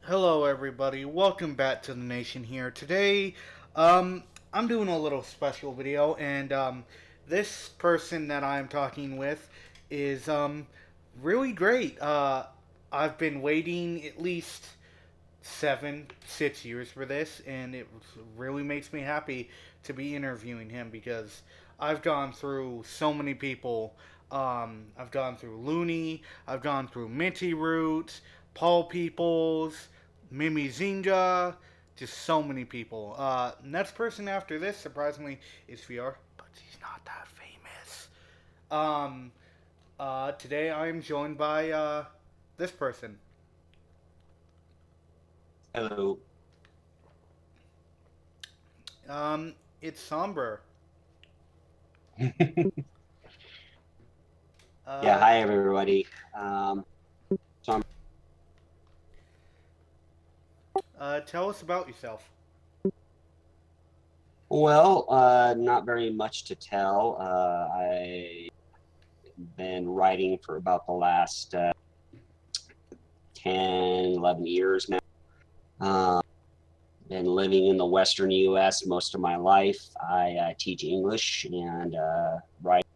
Hello, everybody. Welcome back to the nation here. Today, I'm doing a little special video, and this person that I'm talking with is really great. I've been waiting at least 6 years for this, and it really makes me happy to be interviewing him because I've gone through so many people. I've gone through Looney, I've gone through Minty Root, Paul Peoples, Mimi Zinga, just so many people. Next person after this, surprisingly, is VR, but he's not that famous. Um, Today I'm joined by this person. Hello. It's Somber. Yeah, Uh, hi everybody. Um, so I'm, Tell us about yourself. not very much to tell. I've been writing for about the last 10, 11 years now. Um, been living in the Western US most of my life. I teach English and write.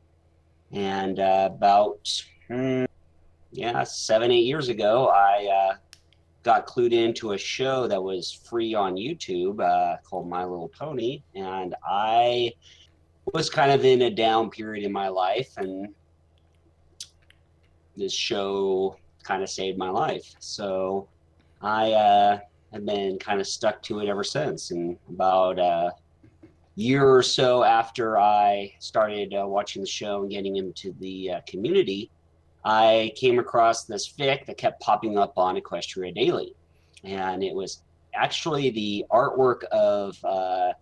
And about, yeah, 7, 8 years ago, I got clued into a show that was free on YouTube called My Little Pony, and I was kind of in a down period in my life, and this show kind of saved my life. So I have been kind of stuck to it ever since. And about a year or so after I started watching the show and getting into the community, I came across this fic that kept popping up on Equestria Daily. And it was actually the artwork of a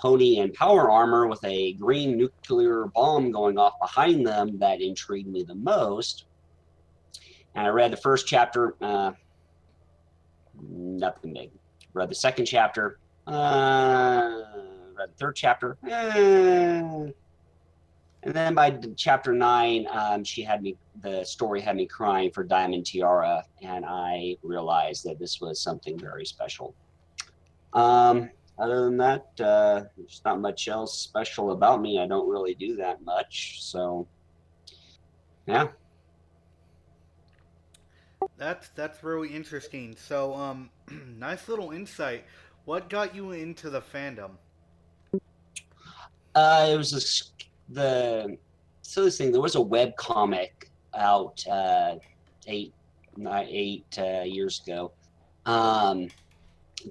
pony in power armor with a green nuclear bomb going off behind them that intrigued me the most. And I read the first chapter, nothing big. Read the second chapter, read the third chapter, and then by chapter 9, the story had me crying for Diamond Tiara, and I realized that this was something very special. Um, Other than that, there's not much else special about me. I don't really do that much. So, yeah. That's really interesting. So, nice little insight. What got you into the fandom? It was the silly thing. There was a web comic out eight, 8 years ago, um,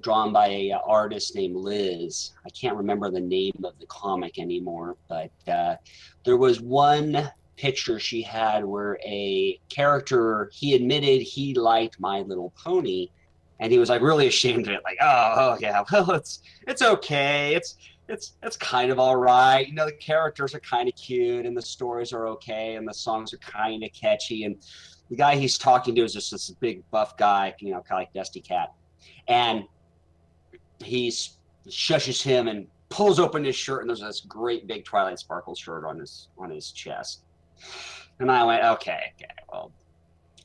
drawn by a artist named Liz. I can't remember the name of the comic anymore, but there was one picture she had where a character, he admitted he liked My Little Pony, and he was like really ashamed of it, like, oh yeah, well it's okay, it's kind of all right, the characters are kind of cute and the stories are okay and the songs are kind of catchy, and the guy he's talking to is just this big buff guy, kind of like Dusty Cat, and he shushes him and pulls open his shirt, and there's this great big Twilight Sparkle shirt on his chest. And I went, okay, well,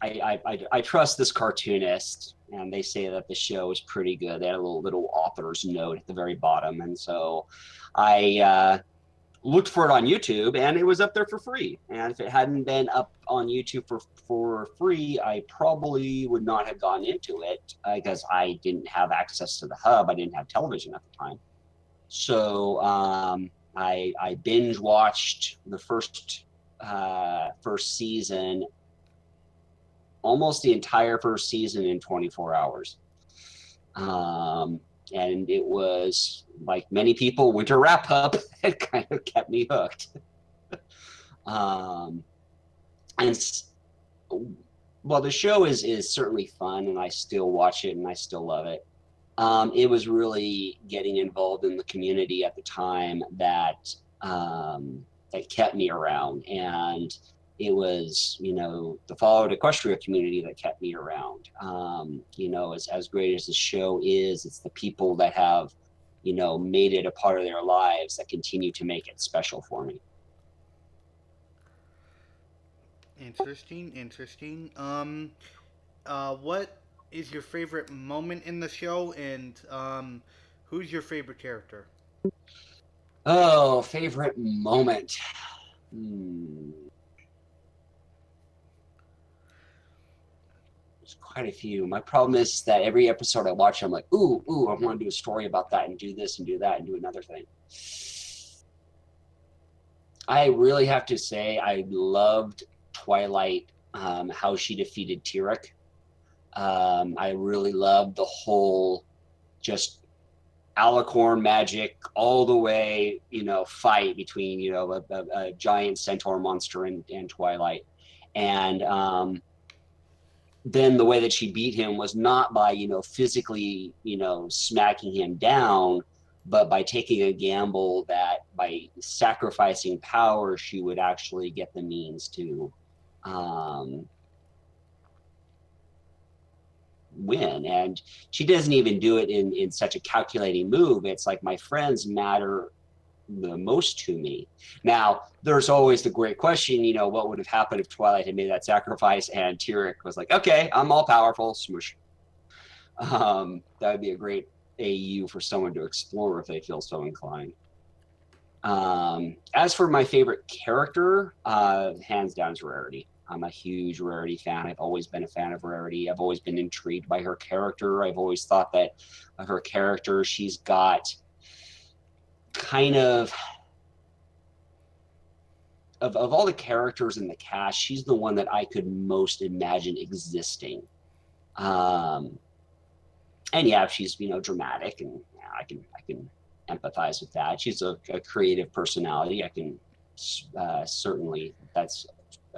I trust this cartoonist, and they say that the show is pretty good. They had a little author's note at the very bottom, and so I looked for it on YouTube, and it was up there for free. And if it hadn't been up on YouTube for free, I probably would not have gone into it because I didn't have access to the hub. I didn't have television at the time. So I binge watched the first season, almost the entire first season in 24 hours. Um, and it was, like many people, winter wrap up. It kind of kept me hooked. Um, and Well, the show is certainly fun, and I still watch it, and I still love it. It was really getting involved in the community at the time that kept me around, and it was the followed equestria community that kept me around. As great as the show is, it's the people that have made it a part of their lives that continue to make it special for me. Interesting, interesting. What is your favorite moment in the show, and who's your favorite character? Oh, favorite moment. Hmm. There's quite a few. My problem is that every episode I watch, I'm like, ooh, I want to do a story about that and do this and do that and do another thing. I really have to say I loved Twilight, how she defeated Tyrek. I really loved the whole just alicorn magic all the way, fight between, a giant centaur monster and Twilight. And then the way that she beat him was not by, physically, smacking him down, but by taking a gamble that by sacrificing power, she would actually get the means to um, win. And she doesn't even do it in such a calculating move. It's like my friends matter the most to me. Now, there's always the great question, what would have happened if Twilight had made that sacrifice and Tyrek was like, okay, I'm all powerful, smoosh. That would be a great AU for someone to explore if they feel so inclined. As for my favorite character, hands down is Rarity. I'm a huge Rarity fan. I've always been a fan of Rarity. I've always been intrigued by her character. I've always thought that her character, she's got kind of all the characters in the cast, she's the one that I could most imagine existing. Um, and yeah, she's dramatic, and yeah, I can empathize with that. She's a creative personality. I can certainly that's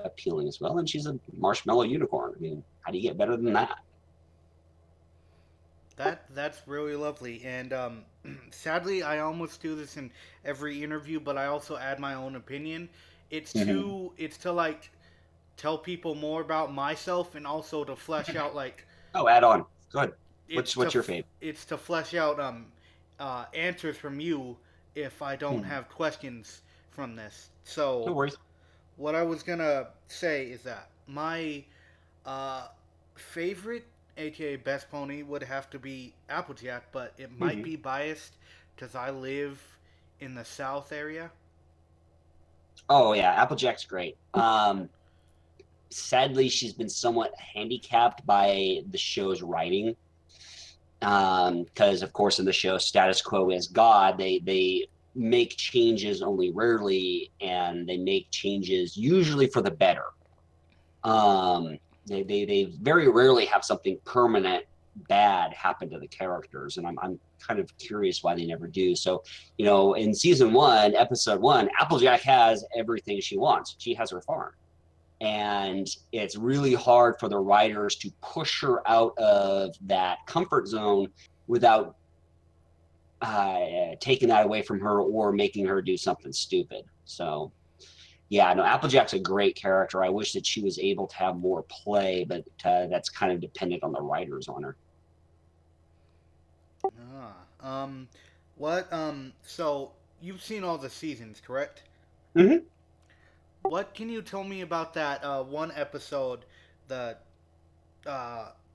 appealing as well. And she's a marshmallow unicorn. I mean, how do you get better than that? That's really lovely, and sadly, I almost do this in every interview, but I also add my own opinion. Mm-hmm. It's to like tell people more about myself, and also to flesh out like Oh, add on. Go ahead. it's What's to your fave? it's to flesh out answers from you if I don't Hmm. have questions from this. No So worries. what I was gonna say is that my uh, favorite, aka best pony, would have to be Applejack, but it might Mm-hmm. be biased because I live in the South area. Oh yeah, Applejack's great. Sadly, she's been somewhat handicapped by the show's writing. Because of course in the show status quo is God. They make changes only rarely, and they make changes usually for the better. Um, they very rarely have something permanent bad happen to the characters, and I'm kind of curious why they never do. So, in season one, episode one, Applejack has everything she wants. She has her farm, and it's really hard for the writers to push her out of that comfort zone without taking that away from her or making her do something stupid. So yeah, no, Applejack's a great character. I wish that she was able to have more play, but that's kind of dependent on the writers on her. Ah, what? So you've seen all the seasons, correct? Mm-hmm. What can you tell me about that one episode, the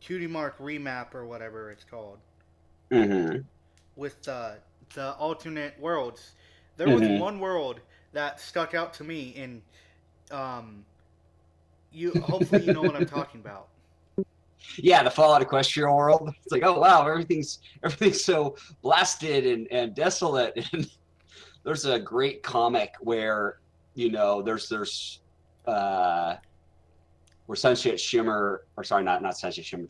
Cutie Mark remap or whatever it's called, Mm-hmm. with the alternate worlds? There was Mm-hmm. one world that stuck out to me, and um, you hopefully you know what I'm talking about. Yeah, the Fallout Equestria world. It's like, oh wow, everything's so blasted and desolate. And there's a great comic where there's uh where Sunset Shimmer, or sorry, not Sunset Shimmer,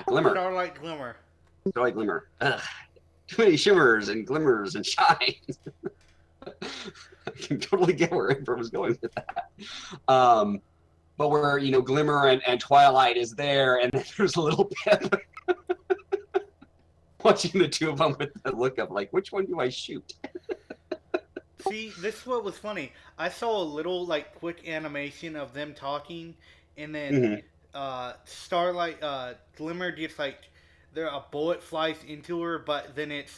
Glimmer, Starlight Glimmer. Starlight Glimmer. Ugh, too many shimmers and glimmers and shines. I can totally get where Amber was going with that. Um, but where Glimmer and Twilight is there, and then there's a little Pip watching the two of them with the look of like, which one do I shoot? See, this is what was funny. I saw a little like quick animation of them talking, and then Mm-hmm. Starlight Glimmer gets like there a bullet flies into her, but then it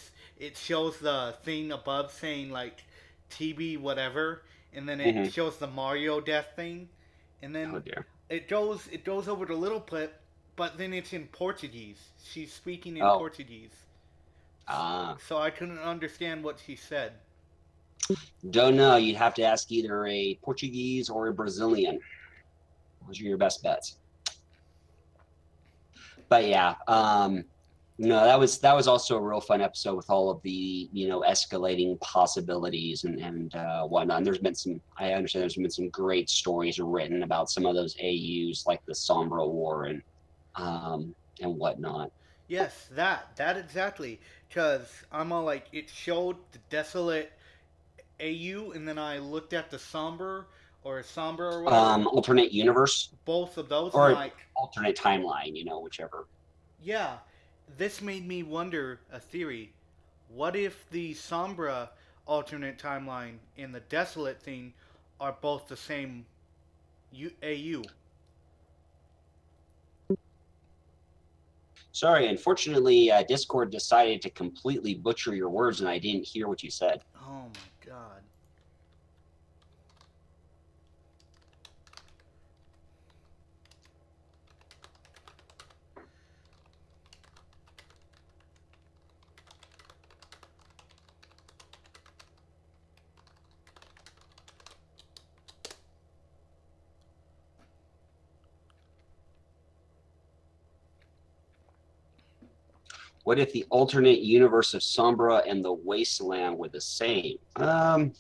shows the thing above saying like TB whatever, and then it Mm-hmm. shows the Mario death thing, and Oh then dear. it goes over to Little Pip, but then it's in Portuguese. She's speaking in Oh, Portuguese, ah, so I couldn't understand what she said. don't know. You'd have to ask either a Portuguese or a Brazilian. Those are your best bets. But yeah, no, that was also a real fun episode with all of the escalating possibilities and whatnot. And there's been some. I understand there's been some great stories written about some of those AUs, like the Sombra War and whatnot. Yes, that exactly. Cause I'm all like, it showed the desolate AU, and then I looked at the somber or whatever. Alternate universe Both of those, and or like, alternate timeline, whichever. yeah, this made me wonder a theory. What if the Sombra alternate timeline and the Desolate thing are both the same AU? Sorry, unfortunately, Discord decided to completely butcher your words, and I didn't hear what you said. Oh my god. What if the alternate universe of Sombra and the Wasteland were the same? Well,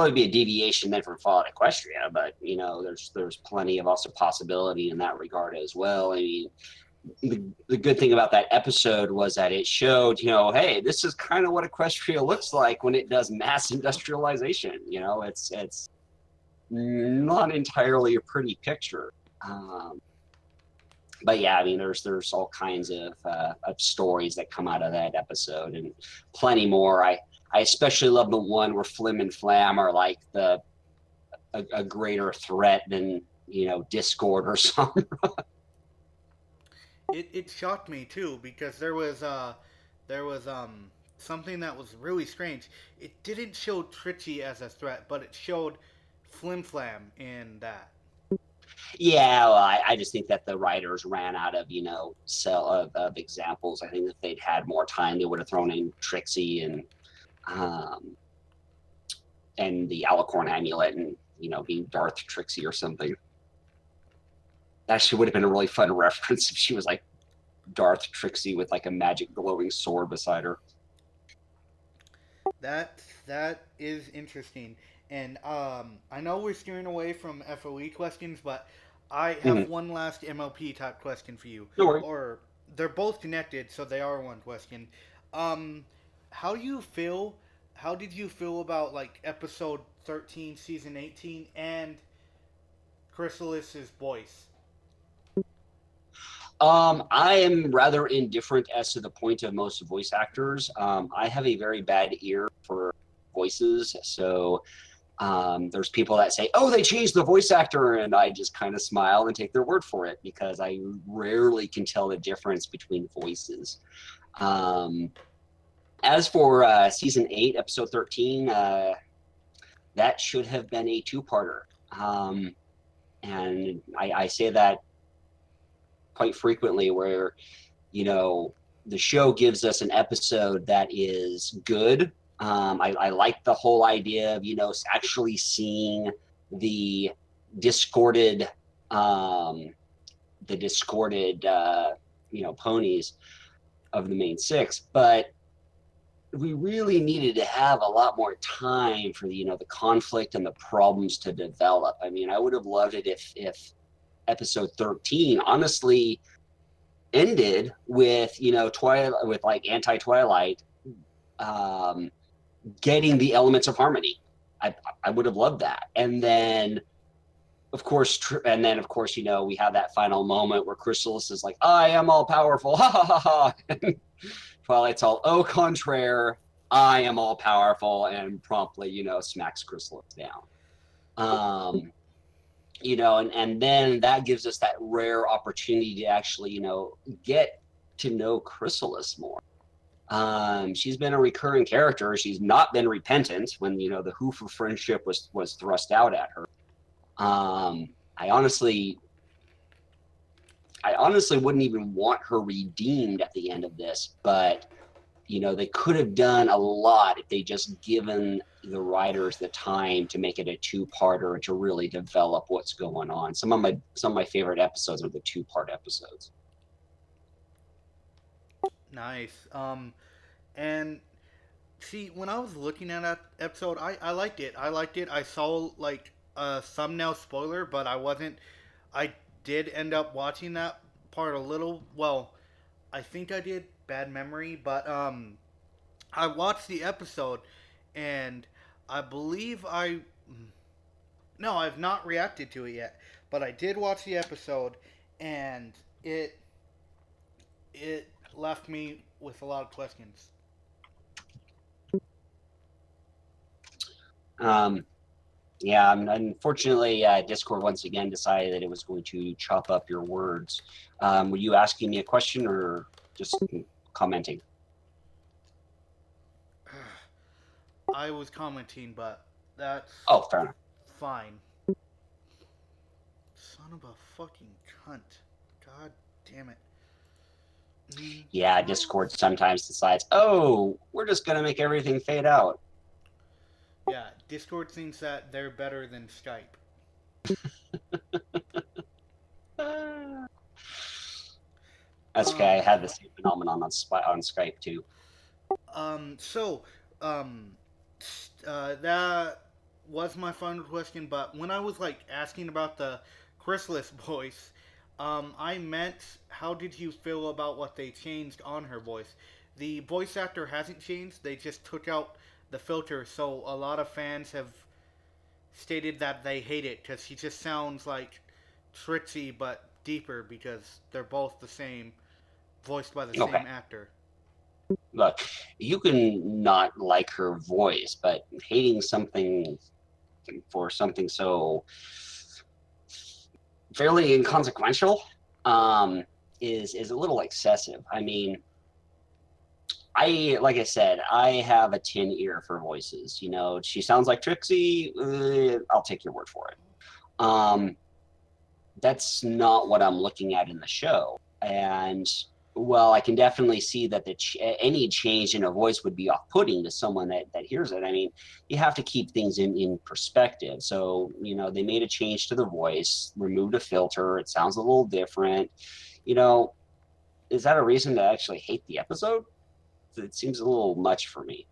it'd be a deviation then from Fallout Equestria, but there's plenty of also possibility in that regard as well. I mean, the good thing about that episode was that it showed, hey, this is kind of what Equestria looks like when it does mass industrialization. It's not entirely a pretty picture. But yeah, I mean, there's all kinds of stories that come out of that episode, and plenty more. I especially love the one where Flim and Flam are like a greater threat than Discord or something. It shocked me too because there was something that was really strange. It didn't show Trichy as a threat, but it showed Flim Flam in that. Yeah, well, I just think that the writers ran out of of examples. I think if they'd had more time, they would have thrown in Trixie um, and the Alicorn amulet and being Darth Trixie or something. That actually would have been a really fun reference if she was like Darth Trixie with like a magic glowing sword beside her. That is interesting, and I know we're steering away from FOE questions, but I have Mm-hmm. one last MLP type question for you, No worry. or they're both connected, so they are one question. Um, how do you feel? How did you feel about like episode 13, season 18, and Chrysalis's voice? I am rather indifferent as to the point of most voice actors. I have a very bad ear for voices, so there's people that say, "Oh, they changed the voice actor," and I just kind of smile and take their word for it because I rarely can tell the difference between voices. Um, as for season 8, episode 13, that should have been a two-parter, and I say that quite frequently, where the show gives us an episode that is good. I like the whole idea of actually seeing the discorded um, ponies of the main six, but we really needed to have a lot more time for the conflict and the problems to develop. I mean, I would have loved it if episode 13 honestly ended with Twilight, with like anti-Twilight getting the elements of harmony. I would have loved that. And then of course we have that final moment where Chrysalis is like, I am all powerful, ha ha ha ha. And Twilight's all, au contraire, I am all powerful, and promptly smacks Chrysalis down. And then that gives us that rare opportunity to actually, get to know Chrysalis more. She's been a recurring character. She's not been repentant when, the hoof of friendship was thrust out at her. I honestly I honestly wouldn't even want her redeemed at the end of this, but they could have done a lot if they just given the writers the time to make it a two-parter to really develop what's going on. Some of my favorite episodes are the two-part episodes. Nice. And see, when I was looking at that episode, I liked it. I liked it. I saw like a thumbnail spoiler, but I wasn't. I did end up watching that part a little. Well, I think I did. Bad memory, but I watched the episode, and I believe I. No, I've not reacted to it yet, but I did watch the episode, and it left me with a lot of questions. Um, yeah, unfortunately, Discord once again decided that it was going to chop up your words. Were you asking me a question or just commenting? I was commenting, but that's Oh, fair enough. fine. Son of a fucking cunt. God damn it. Yeah, Discord sometimes decides, oh, we're just going to make everything fade out. Yeah, Discord thinks that they're better than Skype. That's okay. I had the same phenomenon on Skype too. So, um, that was my final question. But when I was like asking about the Chrysalis voice, I meant how did you feel about what they changed on her voice? The voice actor hasn't changed. They just took out the filter, so a lot of fans have stated that they hate it because she just sounds like Trixie but deeper because they're both the same, voiced by the Okay. same actor. Look, you can not like her voice, but hating something for something so fairly inconsequential is a little excessive. I mean, like I said, I have a tin ear for voices. She sounds like Trixie. I'll take your word for it. That's not what I'm looking at in the show. And well, I can definitely see that any change in a voice would be off-putting to someone that hears it. I mean, you have to keep things in perspective. So, they made a change to the voice, removed a filter. It sounds a little different. Is that a reason to actually hate the episode? It seems a little much for me.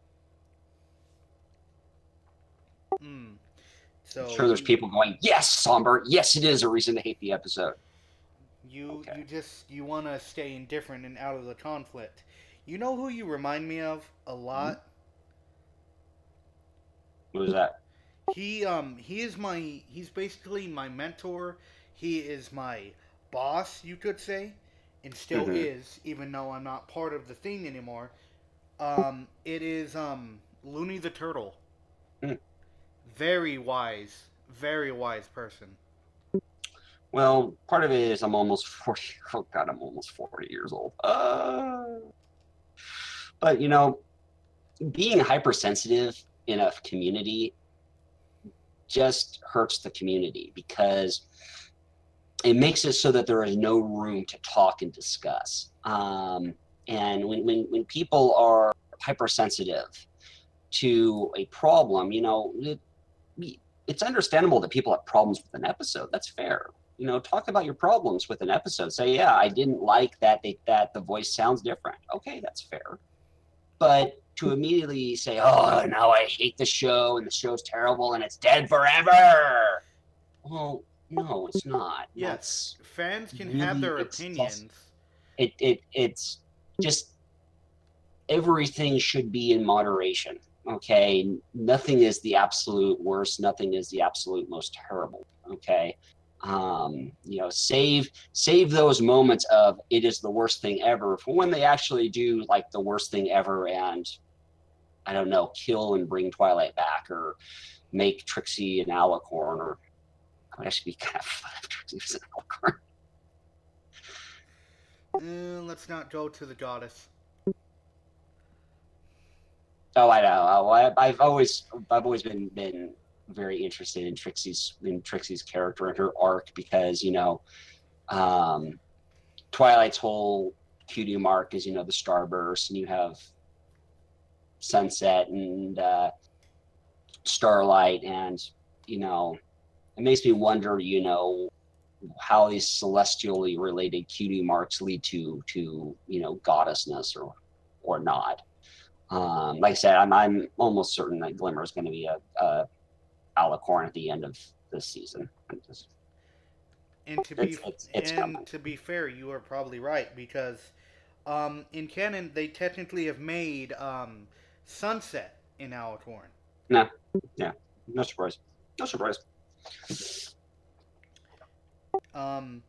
Hmm. I'm So sure there's people going, yes, Somber. Yes, it is a reason to hate the episode. Okay. you want to stay indifferent and out of the conflict. You know who you remind me of a Mm-hmm. lot? What was that? He's basically my mentor. He is my boss, you could say, and still Mm-hmm. is, even though I'm not part of the thing anymore. It is Looney the Turtle. Mm. Very wise person. Well, part of it is I'm almost 40. Oh, God, I'm almost 40 years old. But, being hypersensitive in a community just hurts the community because it makes it so that there is no room to talk and discuss. And when people are hypersensitive to a problem, it's understandable that people have problems with an episode. That's fair. Talk about your problems with an episode. Say, yeah, I didn't like that the voice sounds different. Okay, that's fair. But to immediately say, oh, now I hate the show and the show's terrible and it's dead forever. Well, no, it's not. Yes, That's fans can have really their opinions. it's just everything should be in moderation. Okay, nothing is the absolute worst. Nothing is the absolute most terrible. Okay, save those moments of it is the worst thing ever for when they actually do like the worst thing ever and I don't know, kill and bring Twilight back or make Trixie an alicorn or that would actually be kind of fun if Trixie was an alicorn. Let's not go to the goddess. Oh, I know. I've always been very interested in Trixie's character and her arc because um, Twilight's whole cutie mark is, the starburst, and you have sunset and starlight, and it makes me wonder, how these celestially related cutie marks lead to goddessness or not. Like I said, I'm almost certain that Glimmer is going to be a alicorn at the end of this season. And It's coming. to be fair, you are probably right because in canon they technically have made Sunset in Alicorn. No, yeah, no surprise, no surprise. Um,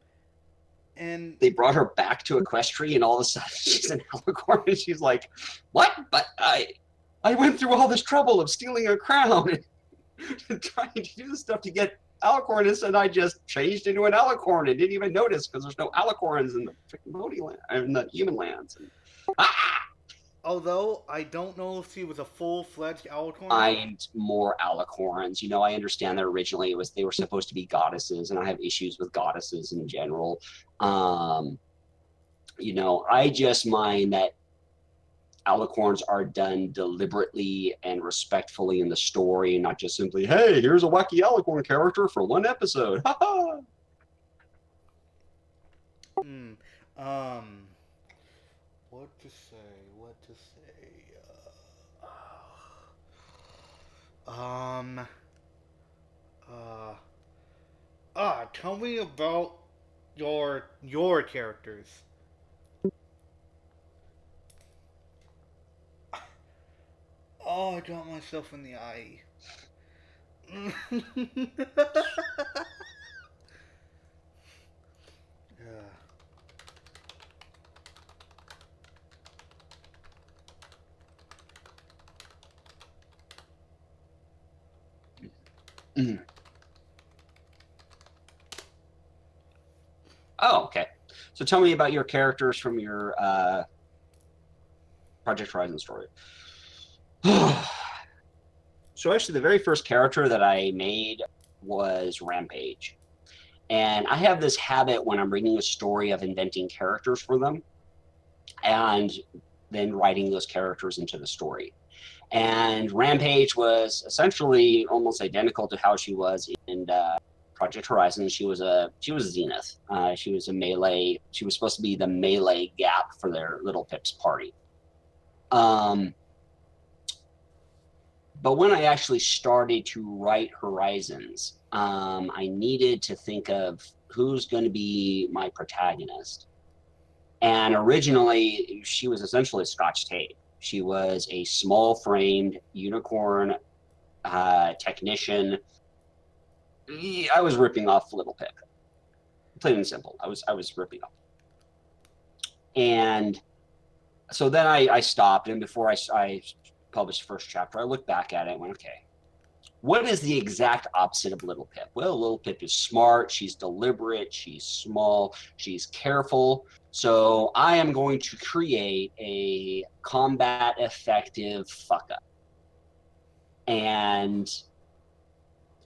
and They brought her back to Equestria, and all of a sudden she's an alicorn, and she's like, "What? But I went through all this trouble of stealing a crown and trying to do this stuff to get alicorn, and I just changed into an alicorn and didn't even notice because there's no alicorns in the freaking Bodhi land, in the human lands." And, although I don't know if she was a full-fledged Alicorn. Find more alicorns. I understand that originally they were supposed to be goddesses, and I have issues with goddesses in general. I just mind that alicorns are done deliberately and respectfully in the story, and not just simply, "Hey, here's a wacky alicorn character for one episode." Ha ha. What to say? What to say? Um. Tell me about your characters. Oh, I got myself in the eye. Oh, okay. So tell me about your characters from your Project Horizon story. So actually, the very first character that I made was Rampage. And I have this habit when I'm reading a story of inventing characters for them and then writing those characters into the story. And Rampage was essentially almost identical to how she was in Project Horizon. She was Zenith. She was a melee. She was supposed to be the melee gap for their Little Pips party. But when I actually started to write Horizons, I needed to think of who's going to be my protagonist. And originally, she was essentially Scotch tape. She was a small-framed unicorn technician. I was ripping off Little Pip. Plain and simple. I was ripping off. And so then I stopped, and before I published the first chapter, I looked back at it and went, okay, what is the exact opposite of Little Pip? Well, Little Pip is smart, she's deliberate, she's small, she's careful. So I am going to create a combat effective fuck up. And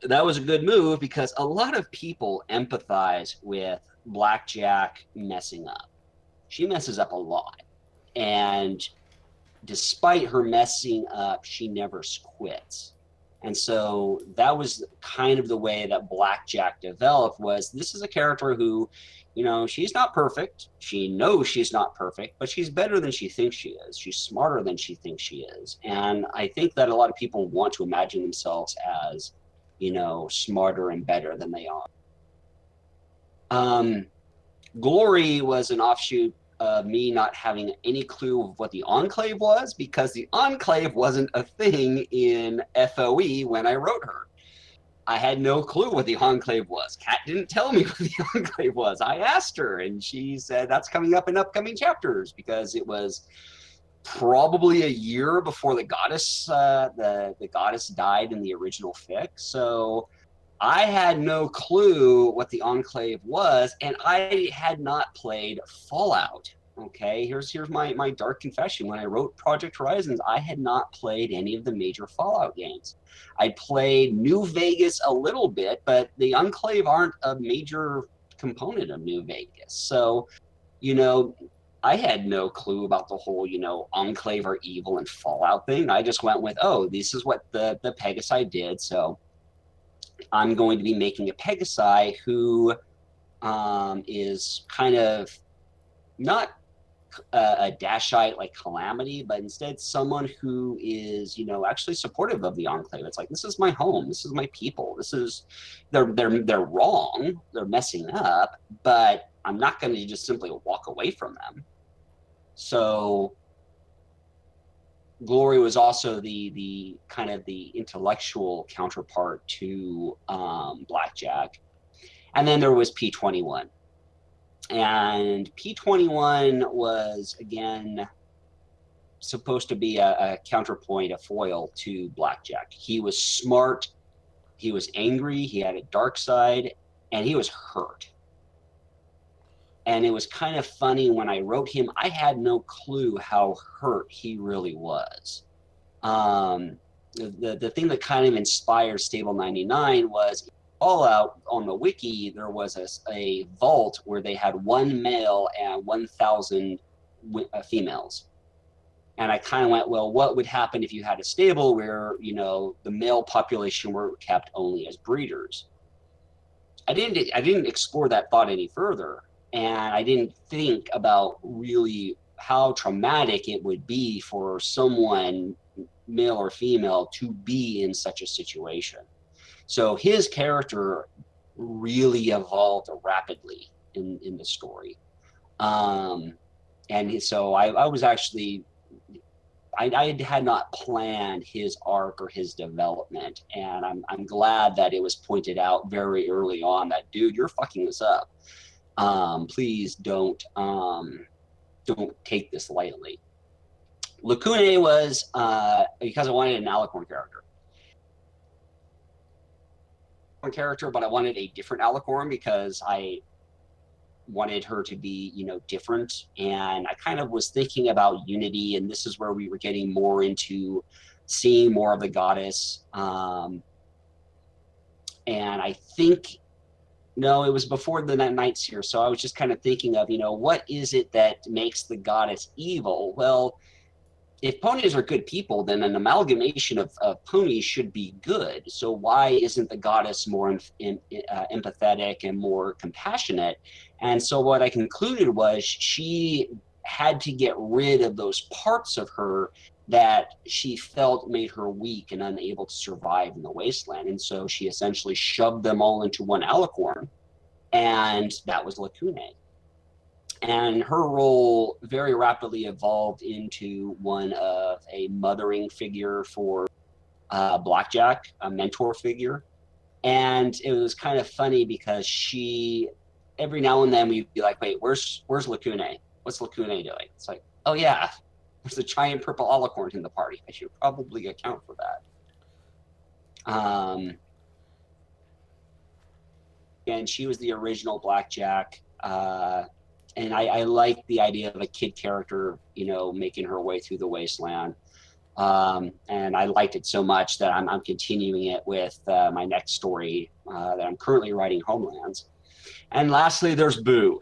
that was a good move because a lot of people empathize with Blackjack messing up. She messes up a lot. And despite her messing up, she never quits. And so that was kind of the way that Blackjack developed. Was this is a character who, she's not perfect. She knows she's not perfect, but she's better than she thinks she is. She's smarter than she thinks she is. And I think that a lot of people want to imagine themselves as, smarter and better than they are. Glory was an offshoot of me not having any clue of what the Enclave was, because the Enclave wasn't a thing in FOE when I wrote her. I had no clue what the Enclave was. Kat didn't tell me what the Enclave was. I asked her, and she said that's coming up in upcoming chapters, because it was probably a year before the goddess the goddess died in the original fic. So I had no clue what the Enclave was, and I had not played Fallout. Okay, here's my dark confession. When I wrote Project Horizons, I had not played any of the major Fallout games. I played New Vegas a little bit, but the Enclave aren't a major component of New Vegas. So you know, I had no clue about the whole, Enclave are evil and Fallout thing. I just went with, oh, this is what the Pegasi did. So I'm going to be making a Pegasi who is kind of not a Dashite like Calamity, but instead someone who is, actually supportive of the Enclave. It's like, this is my home, this is my people, this is they're wrong, they're messing up, but I'm not going to just simply walk away from them. So Glory was also the kind of the intellectual counterpart to Blackjack, and then there was P21, and P21 was again supposed to be a counterpoint, a foil to Blackjack. He was smart, he was angry, he had a dark side, and he was hurt. And it was kind of funny when I wrote him, I had no clue how hurt he really was. Um, the thing that kind of inspired Stable 99 was Fallout on the wiki, there was a vault where they had one male and 1,000 females. And I kind of went, well, what would happen if you had a stable where, the male population were kept only as breeders? I didn't explore that thought any further. And I didn't think about really how traumatic it would be for someone, male or female, to be in such a situation. So his character really evolved rapidly in the story. And so I was actually I had not planned his arc or his development, and I'm glad that it was pointed out very early on that, dude, you're fucking this up. Please don't take this lightly. Lacune was because I wanted an Alicorn character, but I wanted a different Alicorn because I wanted her to be, different. And I kind of was thinking about Unity, and this is where we were getting more into seeing more of the goddess. And I think, no, it was before the Knights here. So I was just kind of thinking of, what is it that makes the goddess evil? Well, if ponies are good people, then an amalgamation of ponies should be good. So why isn't the goddess more empathetic and more compassionate? And so what I concluded was she had to get rid of those parts of her that she felt made her weak and unable to survive in the wasteland. And so she essentially shoved them all into one alicorn, and that was Lacune. And her role very rapidly evolved into one of a mothering figure for Blackjack, a mentor figure. And it was kind of funny because she, every now and then we'd be like, wait, where's Lacune? What's Lacune doing? It's like, oh yeah, there's a giant purple alicorn in the party. I should probably account for that. And she was the original Blackjack. And I like the idea of a kid character, making her way through the wasteland. And I liked it so much that I'm continuing it with my next story that I'm currently writing, Homelands. And lastly, there's Boo.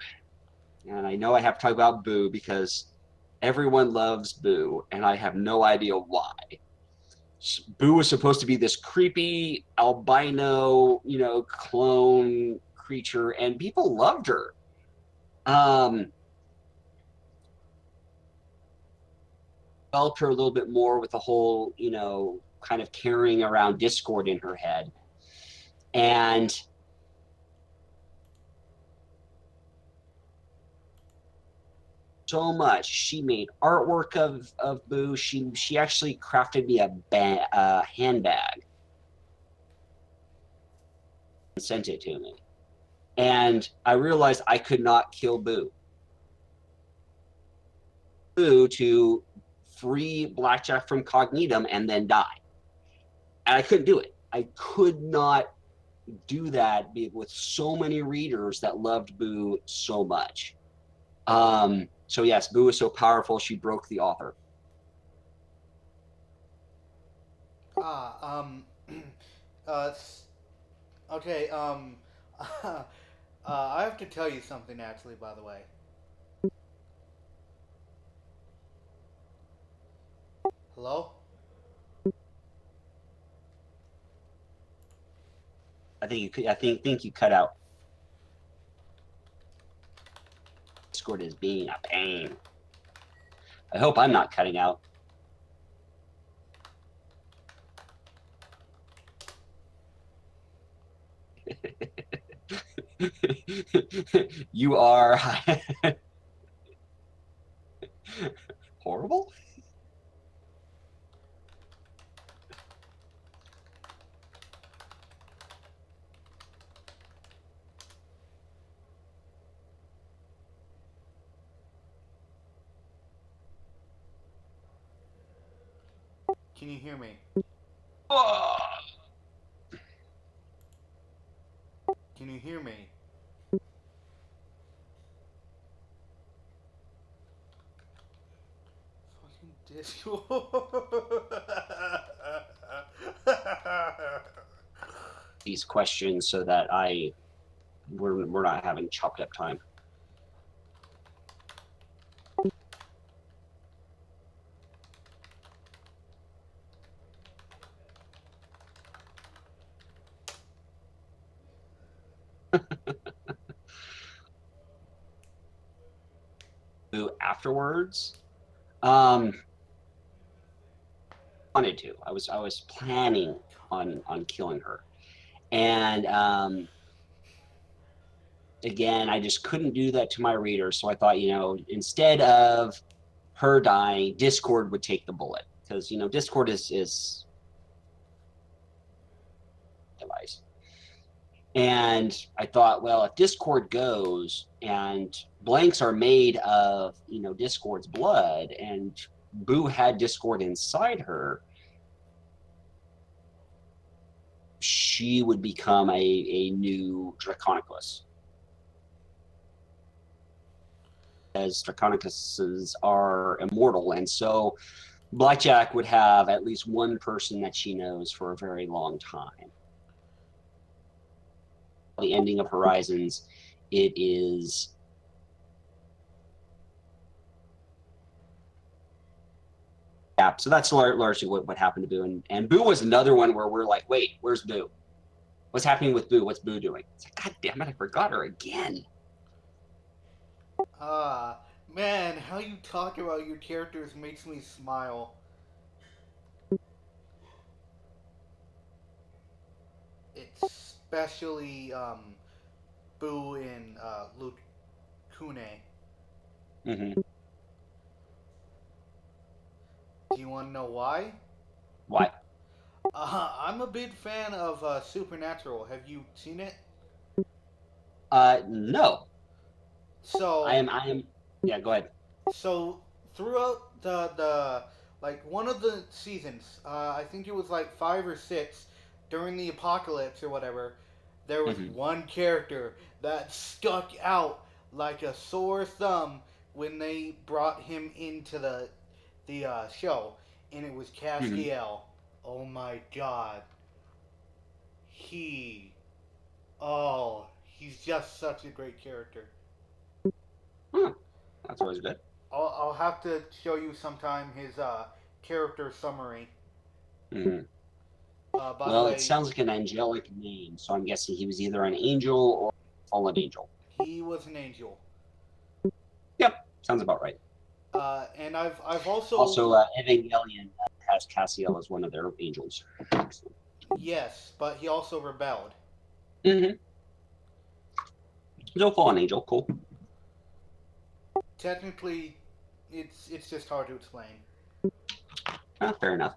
And I know I have to talk about Boo because everyone loves Boo, and I have no idea why. Boo was supposed to be this creepy albino, clone creature, and people loved her. Um, developed her a little bit more with the whole, kind of carrying around discord in her head. And so much. She made artwork of Boo. She actually crafted me a handbag and sent it to me. And I realized I could not kill Boo. Boo to free Blackjack from Cognitum and then die. And I couldn't do it. I could not do that with so many readers that loved Boo so much. So yes, Boo is so powerful, she broke the author. Ah, uh, okay, I have to tell you something actually, by the way. Hello? I think you cut out. Discord is being a pain. I hope I'm not cutting out. You are horrible. Can you hear me? Oh, Can you hear me? Fucking Discord. these questions so that we're not having chopped up time. Afterwards, wanted to. I was planning on killing her, and again, I just couldn't do that to my reader. So I thought, instead of her dying, Discord would take the bullet because Discord is a device. And I thought, well, if Discord goes and blanks are made of Discord's blood, and Boo had Discord inside her, she would become a new Draconicus. As Draconicuses are immortal, and so Blackjack would have at least one person that she knows for a very long time. The ending of Horizons, it is yeah. So that's largely what happened to Boo, and Boo was another one where we're like, wait, where's Boo? What's happening with Boo? What's Boo doing? It's like, God damn it, I forgot her again. Ah, man, how you talk about your characters makes me smile. Especially Boo and Lukune. Mm-hmm. Do you want to know why? Why? I'm a big fan of Supernatural. Have you seen it? No. I So am. I am. Yeah, go ahead. so throughout the like one of the seasons, I think it was like 5 or 6 during the apocalypse or whatever. There was Mm-hmm. one character that stuck out like a sore thumb when they brought him into the show, and it was Mm-hmm. Castiel. Oh my God, he he's just such a great character. Huh. That's always good. I'll have to show you sometime his character summary. Mm-hmm. By the Well, it way, sounds like an angelic name, so I'm guessing he was either an angel or a fallen angel. he was an angel. Yep, sounds about right. And I've also Also, Evangelion has Cassiel as one of their angels. yes, but he also rebelled. Mm-hmm. No fallen angel, cool. Technically, it's just hard to explain. Fair enough.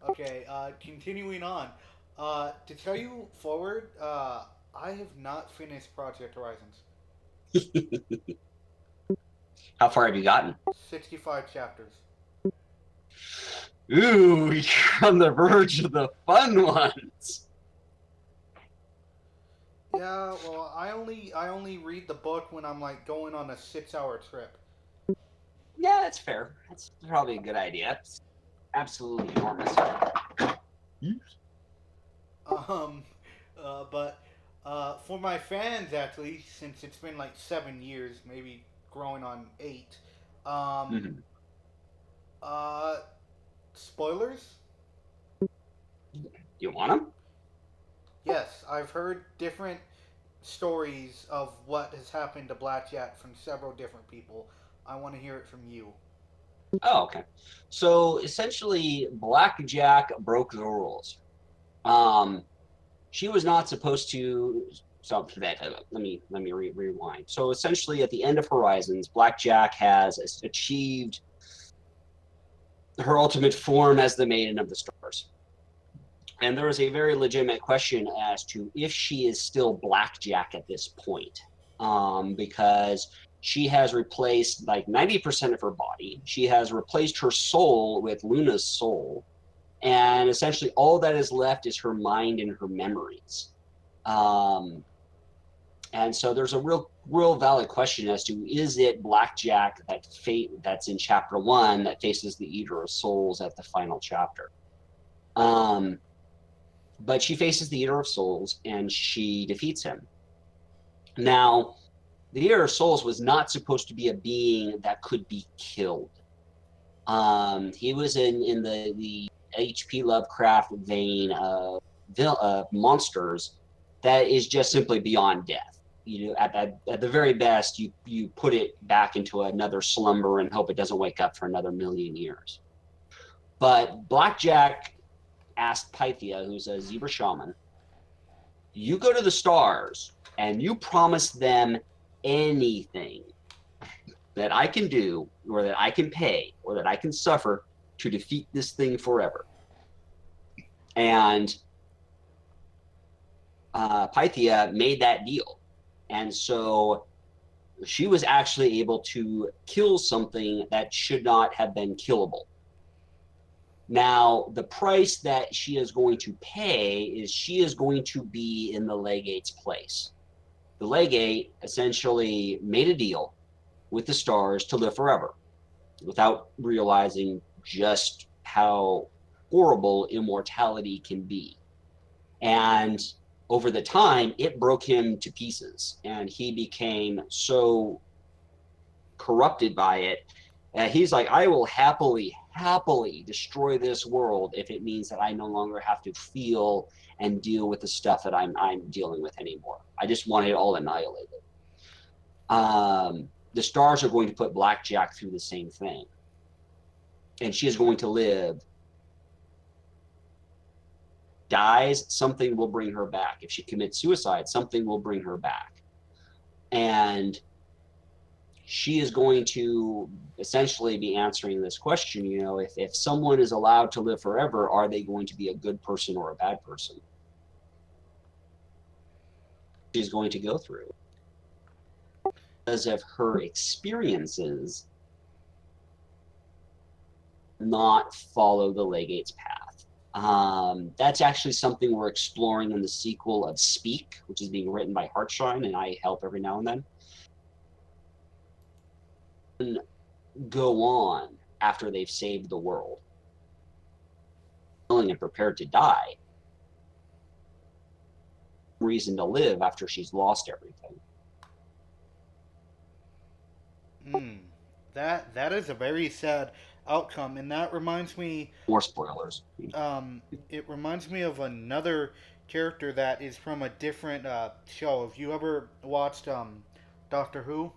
Okay, continuing on. To tell you forward, I have not finished Project Horizons. How far have you gotten? 65 chapters. Ooh, you're on the verge of the fun ones. Yeah, well, I only read the book when I'm like going on a 6 hour trip. Yeah, that's fair. That's probably a good idea. It's absolutely enormous. Um, but for my fans, actually, since it's been like 7 years, maybe growing on 8, um, Mm-hmm. uh, Spoilers? You want them? Yes, I've heard different stories of what has happened to Blackjack from several different people. I want to hear it from you. Oh, okay. So essentially, Blackjack broke the rules. Um, she was not supposed to. So that let me rewind. So essentially, at the end of Horizons, Blackjack has achieved her ultimate form as the Maiden of the Stars. And there is a very legitimate question as to if she is still Blackjack at this point, because she has replaced like 90% of her body. She has replaced her soul with Luna's soul, and essentially all that is left is her mind and her memories. Um, and so there's a real valid question as to is it Blackjack that fate that's in chapter one that faces the Eater of Souls at the final chapter. Um, but she faces the Eater of Souls and she defeats him. Now, the Eater of Souls was not supposed to be a being that could be killed. He was in the H.P. Lovecraft vein of monsters that is just simply beyond death. You know, at the very best, you put it back into another slumber and hope it doesn't wake up for another million years. But Blackjack asked Pythia, who's a zebra shaman, you go to the stars and you promise them anything that I can do or that I can pay or that I can suffer to defeat this thing forever. And Pythia made that deal. And so she was actually able to kill something that should not have been killable. Now, the price that she is going to pay is she is going to be in the legate's place. The legate essentially made a deal with the stars to live forever without realizing just how horrible immortality can be. And over the time, it broke him to pieces, and he became so corrupted by it. He's like, I will happily destroy this world if it means that I no longer have to feel and deal with the stuff that I'm dealing with anymore. I just want it all annihilated. The stars are going to put Blackjack through the same thing, and she is going to live. Dies, something will bring her back. If she commits suicide, something will bring her back. And she is going to essentially be answering this question, you know, if someone is allowed to live forever, are they going to be a good person or a bad person? She's going to go through because of her experiences, not follow the legate's path. That's actually something we're exploring in the sequel of Speak, which is being written by Heartshine, and I help every now and then. And go on after they've saved the world, willing and prepared to die. Reason to live after she's lost everything. Hmm. That is a very sad outcome, and that reminds me. More spoilers. It reminds me of another character that is from a different show. Have you ever watched Doctor Who?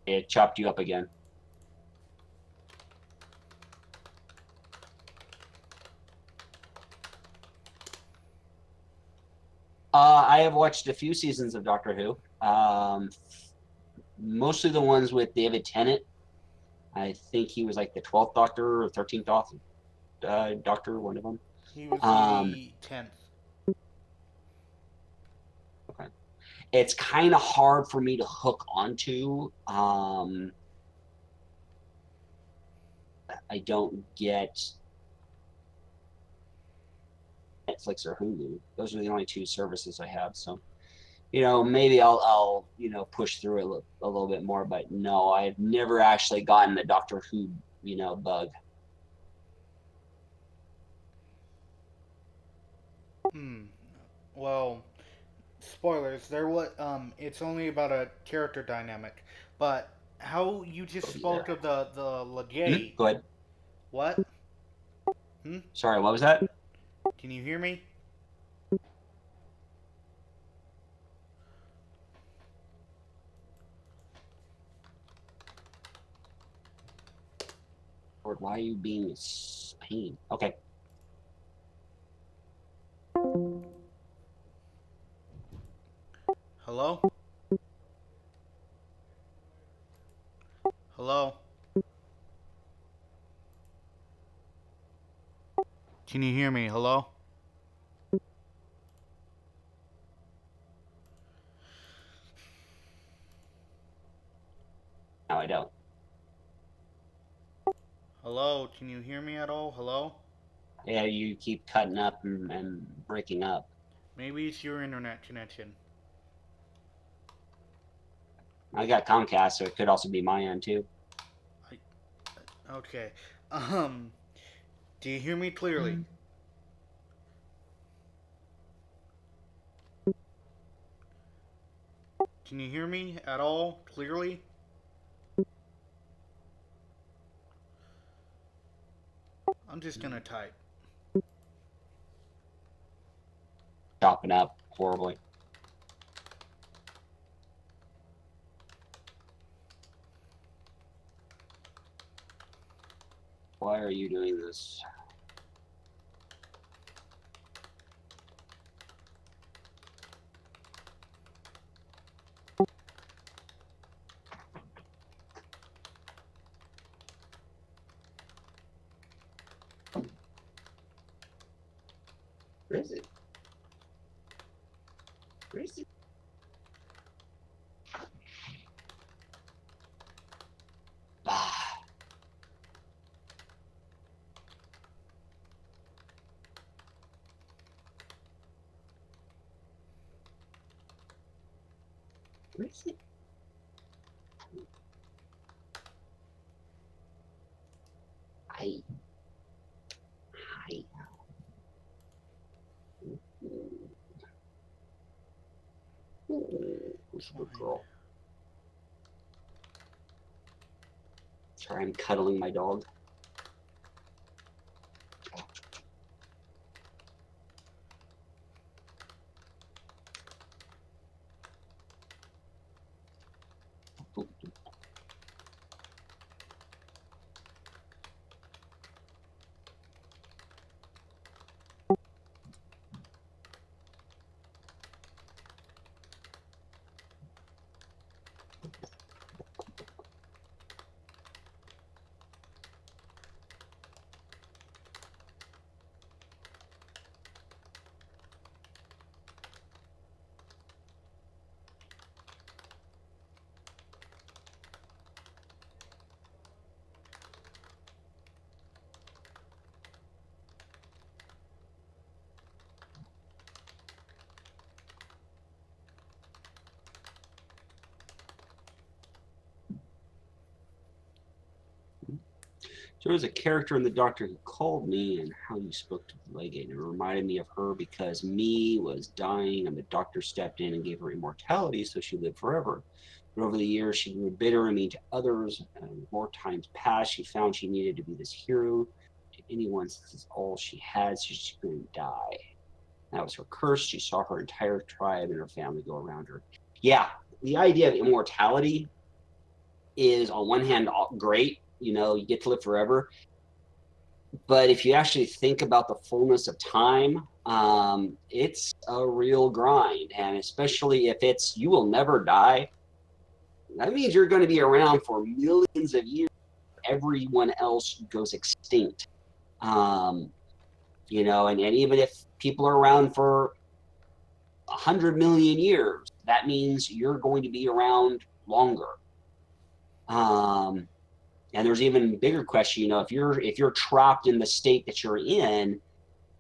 It chopped you up again. I have watched a few seasons of Doctor Who. Mostly the ones with David Tennant. I think he was like the 12th Doctor or 13th Doctor, one of them. He was Um, the 10th. okay. It's kind of hard for me to hook onto. I don't get Netflix or Hulu. Those are the only two services I have. So, you know, maybe I'll push through it a little bit more. But no, I've never actually gotten the Doctor Who, bug. Hmm. Well, spoilers. There what it's only about a character dynamic, but How you just Over spoke there. of the legate? Go ahead. What? Hmm? Sorry, what was that? Can you hear me? Lord, why are you being a pain? Okay. Hello? Hello? Can you hear me? Hello? No, I don't. Hello? Can you hear me at all? Hello? Yeah, you keep cutting up and breaking up. Maybe it's your internet connection. I got Comcast, so it could also be my end too. Okay. Um, do you hear me clearly? Can you hear me at all clearly? I'm just gonna type. Chopping up horribly. Why are you doing this? Where is it? Where is it? Ah, where is it? I, I. Who's the Fine. girl? Sorry, I'm cuddling my dog. So there was a character in The Doctor Who called me and how you spoke to the legate. It reminded me of her because me was dying and the doctor stepped in and gave her immortality so she lived forever. But over the years, she grew bitter and mean to others. And more times passed, she found she needed to be this hero to anyone since it's all she had, so she couldn't die. That was her curse. She saw her entire tribe and her family go around her. Yeah, the idea of immortality is on one hand great. You know, you get to live forever. But if you actually think about the fullness of time, it's a real grind. And especially if it's you will never die, that means you're going to be around for millions of years. Everyone else goes extinct. Um, and even if people are around for 100 million years, that means you're going to be around longer. Um, and there's even bigger question, if you're trapped in the state that you're in,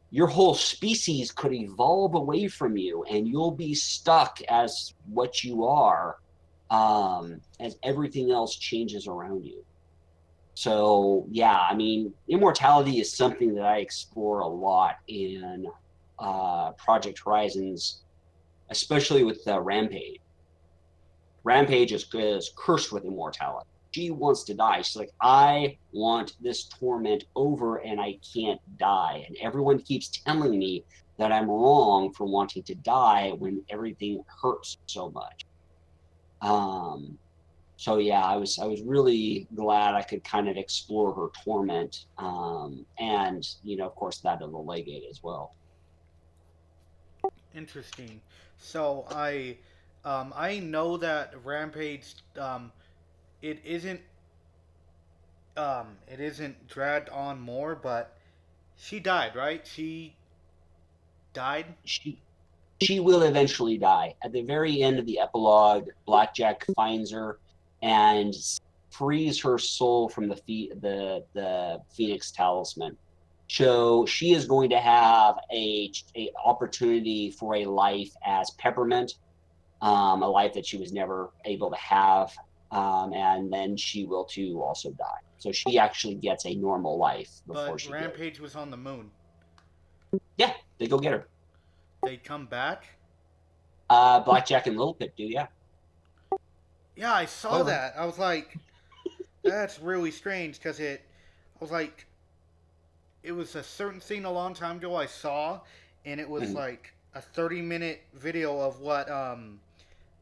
your whole species could evolve away from you and you'll be stuck as what you are, as everything else changes around you. So yeah, I mean, immortality is something that I explore a lot in Project Horizons, especially with Rampage. Rampage is cursed with immortality. She wants to die. She's like, I want this torment over and I can't die. And everyone keeps telling me that I'm wrong for wanting to die when everything hurts so much. So yeah, I was really glad I could kind of explore her torment, and of course that of the legate as well. Interesting. So I know that Rampage it isn't it isn't dragged on more, but she died, right? She died. She she will eventually die. At the very end of the epilogue, Blackjack finds her and frees her soul from the Phoenix Talisman. So she is going to have a opportunity for a life as Peppermint, a life that she was never able to have, and then she will too also die. So she actually gets a normal life before But she goes. Rampage was on the moon. Yeah, they go get her. They come back. Blackjack and Little Pip do, yeah. Yeah, I saw Spoiler. that. I was like, that's really strange because I was like, it was a certain scene a long time ago I saw, and it was Mhm. like a 30-minute video of what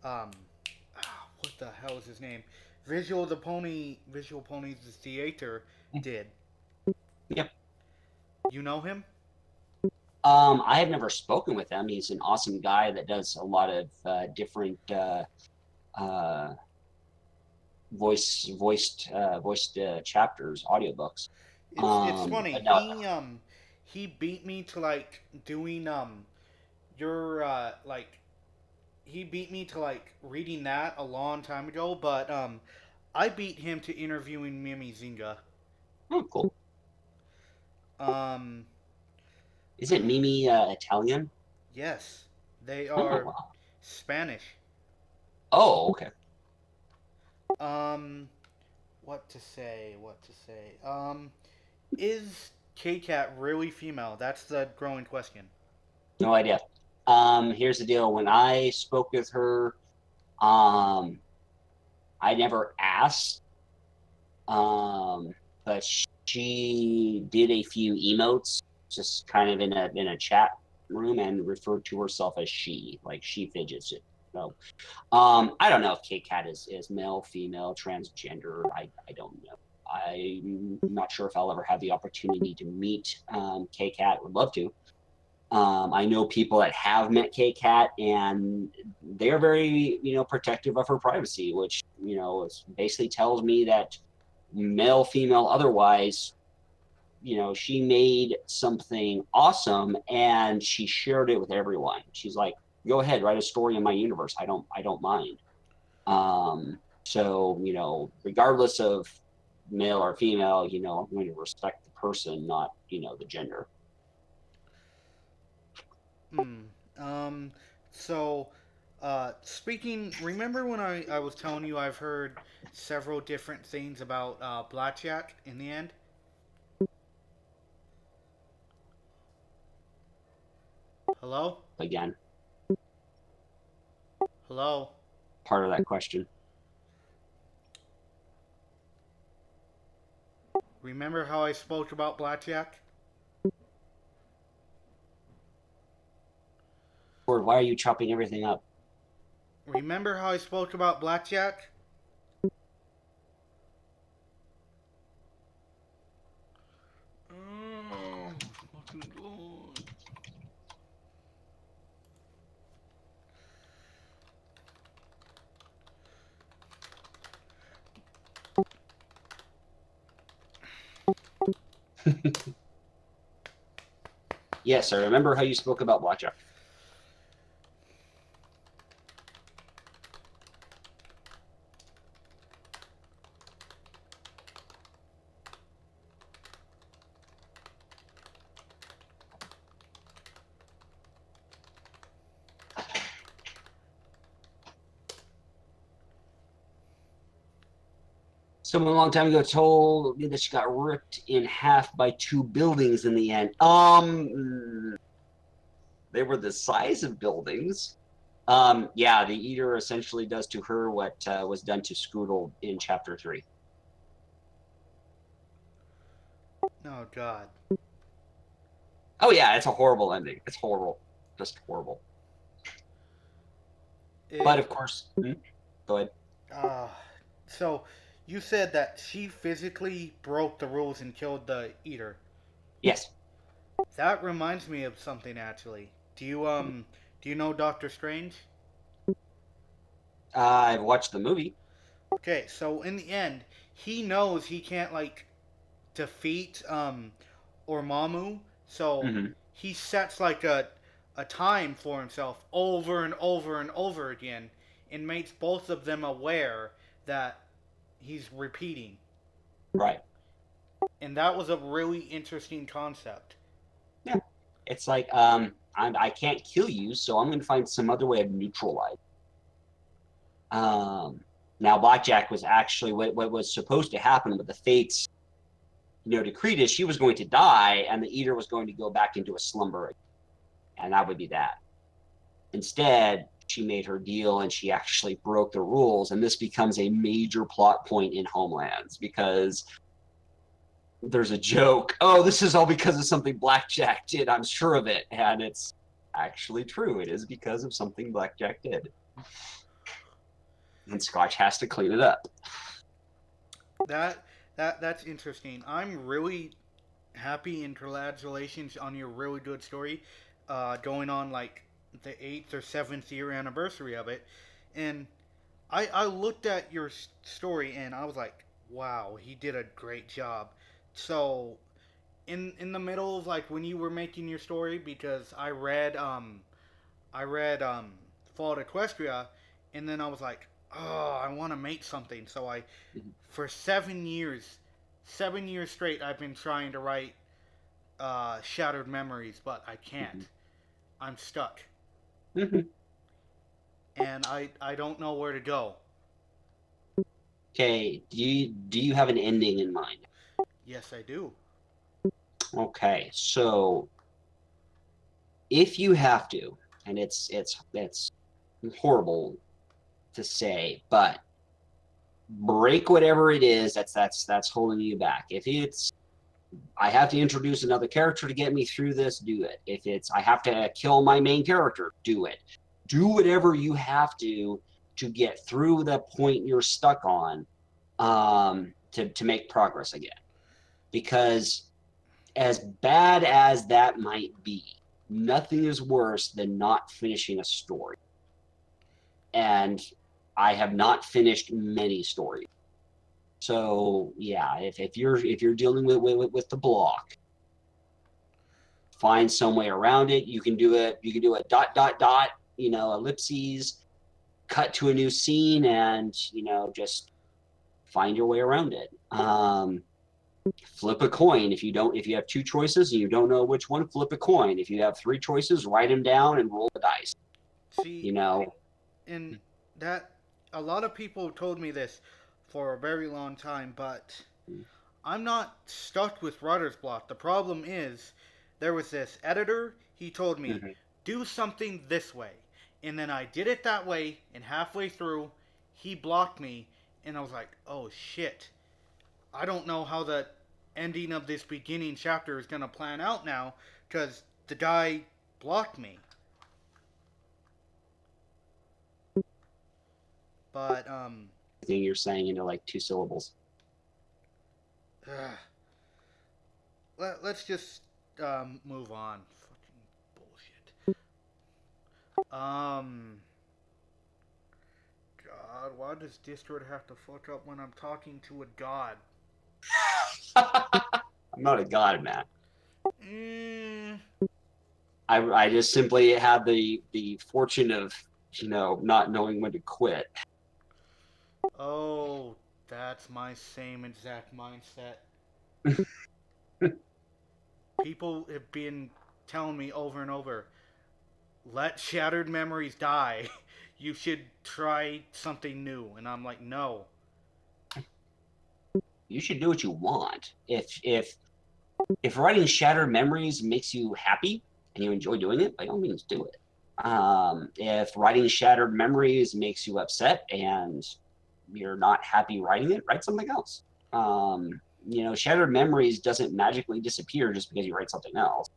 what the hell is his name? Visual Ponies Theater did. Yep. You know him? I have never spoken with him. He's an awesome guy that does a lot of different uh, voiced chapters, audiobooks. It's funny. But no, He beat me to like doing your like he beat me to like reading that a long time ago, but I beat him to interviewing Mimi Zinga. oh, cool. Um, Isn't Mimi Italian? yes, they Oh are wow. Spanish. Oh okay. Um, what to say? What to say? Is K Cat really female? That's the growing question. No idea. Here's the deal. When I spoke with her, um, I never asked, um, but she did a few emotes, just kind of in a chat room, and referred to herself as she, like she fidgets it. So, I don't know if Kit Kat is male, female, transgender. I don't know. I'm not sure if I'll ever have the opportunity to meet K Cat. Would love to. I know people that have met K Cat, and they're very, protective of her privacy, which, basically tells me that male, female, otherwise, she made something awesome and she shared it with everyone. She's like, go ahead, write a story in my universe. I don't mind. So, regardless of male or female, I'm going to respect the person, not, the gender. Hmm. Um. So, speaking. Remember when I was telling you I've heard several different things about Blackjack in the end? Hello. Again, Hello. part of that question. Remember how I spoke about Blackjack? Or why are you chopping everything up? Remember how I spoke about Blackjack? Oh, fucking God. Yes, I remember how you spoke about Blackjack. Someone a long time ago told me that she got ripped in half by two buildings in the end. They were the size of buildings. Yeah, the Eater essentially does to her what was done to Scootle in Chapter 3. Oh God. Oh, yeah, it's a horrible ending. It's horrible. Just horrible. But, It. of course, go ahead. Uh, so you said that she physically broke the rules and killed the eater. Yes. That reminds me of something actually. Do you know Doctor Strange? I've watched the movie. Okay, so in the end, he knows he can't like defeat Ormamu, so Hmm. he sets like a time for himself over and over and over again and makes both of them aware that he's repeating. Right. And that was a really interesting concept. Yeah. It's like, I can't kill you, so I'm going to find some other way of neutralizing. Now, Blackjack was actually what was supposed to happen with the fates, decreed is she was going to die, and the Eater was going to go back into a slumber, and that would be that. Instead, she made her deal, and she actually broke the rules, and this becomes a major plot point in Homelands because there's a joke. Oh, this is all because of something Blackjack did. I'm sure of it, and it's actually true. It is because of something Blackjack did, and Scotch has to clean it up. That that's interesting. I'm really happy and congratulations on your really good story, going on like the 8th or 7th year anniversary of it, and I looked at your story and I was like, wow, he did a great job. So in the middle of like when you were making your story, because I read Fall Equestria, and then I was like, oh, I want to make something. So I for 7 years, 7 years straight, I've been trying to write Shattered Memories, but I can't. I'm stuck, and I don't know where to go. Okay, do you have an ending in mind? Yes, I do. Okay, so if you have to, and it's horrible to say, but break whatever it is that's holding you back. If it's I have to introduce another character to get me through this, do it. If it's I have to kill my main character, do it. Do whatever you have to get through the point you're stuck on, to make progress again. Because as bad as that might be, nothing is worse than not finishing a story. And I have not finished many stories. So yeah, if you're dealing with the block, find some way around it. You can do it. You can do a dot dot dot, ellipses, cut to a new scene, and just find your way around it. Flip a coin. If you have two choices and you don't know which one, flip a coin. If you have three choices, write them down and roll the dice. See, You know. and that a lot of people told me this for a very long time, but I'm not stuck with writer's block. The problem is there was this editor, he told me, Mm-hmm. do something this way. And then I did it that way, and halfway through, he blocked me, and I was like, oh shit. I don't know how the ending of this beginning chapter is going to plan out now, because the guy blocked me. But, Thing you're saying into like two syllables. let's just move on. Fucking bullshit. God, why does Discord have to fuck up when I'm talking to a god? I'm not a god, man. Mm, I just simply had the fortune of not knowing when to quit. oh, that's my same exact mindset. People have been telling me over and over, let Shattered Memories die. You should try something new. And I'm like, no. You should do what you want. If writing Shattered Memories makes you happy and you enjoy doing it, by all means do it. If writing Shattered Memories makes you upset and you're not happy writing it, write something else. Shattered Memories doesn't magically disappear just because you write something else.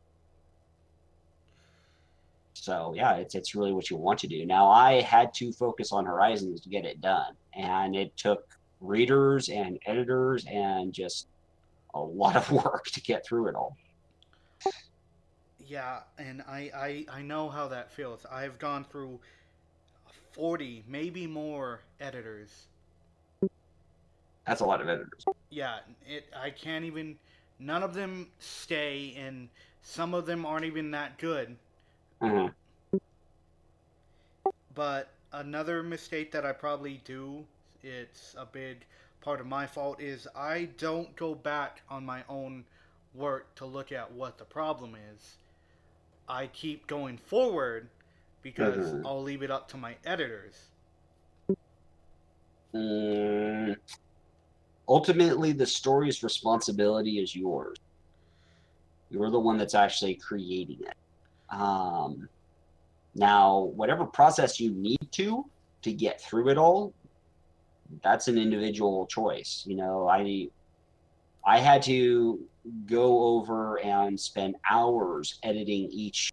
So yeah, it's really what you want to do. Now I had to focus on Horizons to get it done, and it took readers and editors and just a lot of work to get through it all. Yeah, and I know how that feels. I've gone through 40, maybe more editors. That's a lot of editors. Yeah, I can't even. None of them stay, and some of them aren't even that good. Mhm. But another mistake that I probably do, it's a big part of my fault, is I don't go back on my own work to look at what the problem is. I keep going forward because Mhm. I'll leave it up to my editors. Mm, Ultimately, the story's responsibility is yours. You're the one that's actually creating it. Um, Now, whatever process you need to get through it all, that's an individual choice. I had to go over and spend hours editing each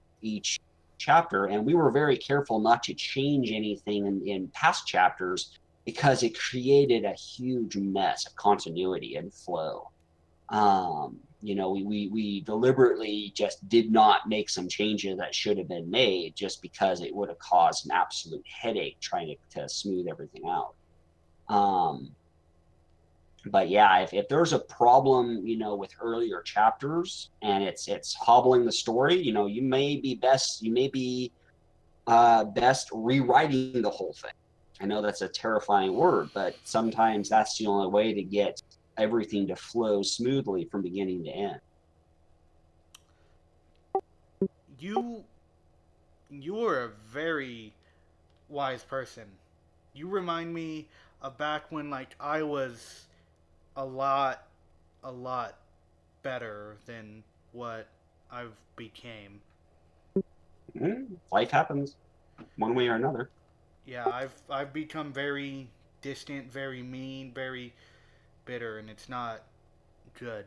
chapter, and we were very careful not to change anything in past chapters because it created a huge mess of continuity and flow. We deliberately just did not make some changes that should have been made just because it would have caused an absolute headache trying to smooth everything out. Um, but yeah, if there's a problem, with earlier chapters and it's hobbling the story, you may be best rewriting the whole thing. I know that's a terrifying word, but sometimes that's the only way to get everything to flow smoothly from beginning to end. You you are a very wise person. You remind me of back when like I was a lot a lot better than what I've became. Life happens one way or another. Yeah, I've become very distant, very mean, very bitter, and it's not good.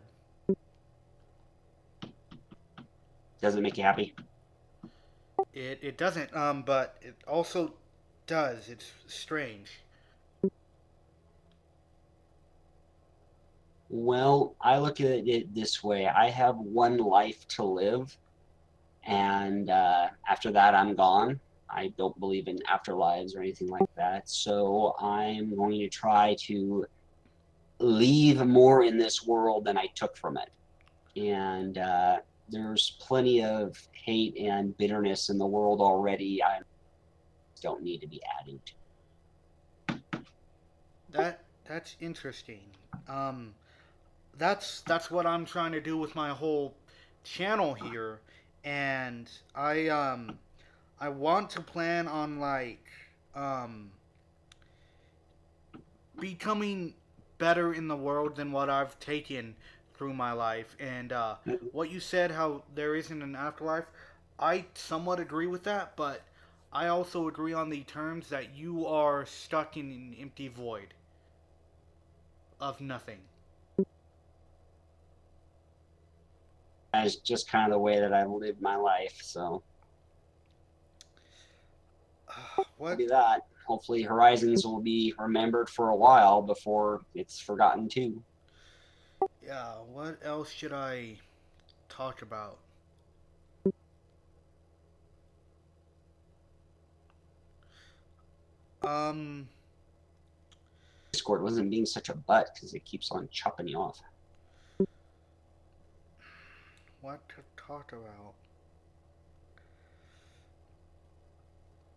Does it make you happy? It doesn't but it also does. It's strange. Well, I look at it this way. I have one life to live, and after that, I'm gone. I don't believe in afterlives or anything like that. So I'm going to try to leave more in this world than I took from it. And there's plenty of hate and bitterness in the world already. I don't need to be adding to. That's interesting. Um that's what I'm trying to do with my whole channel here, and I want to plan on like um becoming better in the world than what I've taken through my life. And what you said, how there isn't an afterlife, I somewhat agree with that, but I also agree on the terms that you are stuck in an empty void of nothing. That's just kind of the way that I've lived my life. So What? be that. Hopefully, Horizons will be remembered for a while before it's forgotten too. Yeah, what else should I talk about? Um, Discord wasn't being such a butt because it keeps on chopping you off. what to talk about?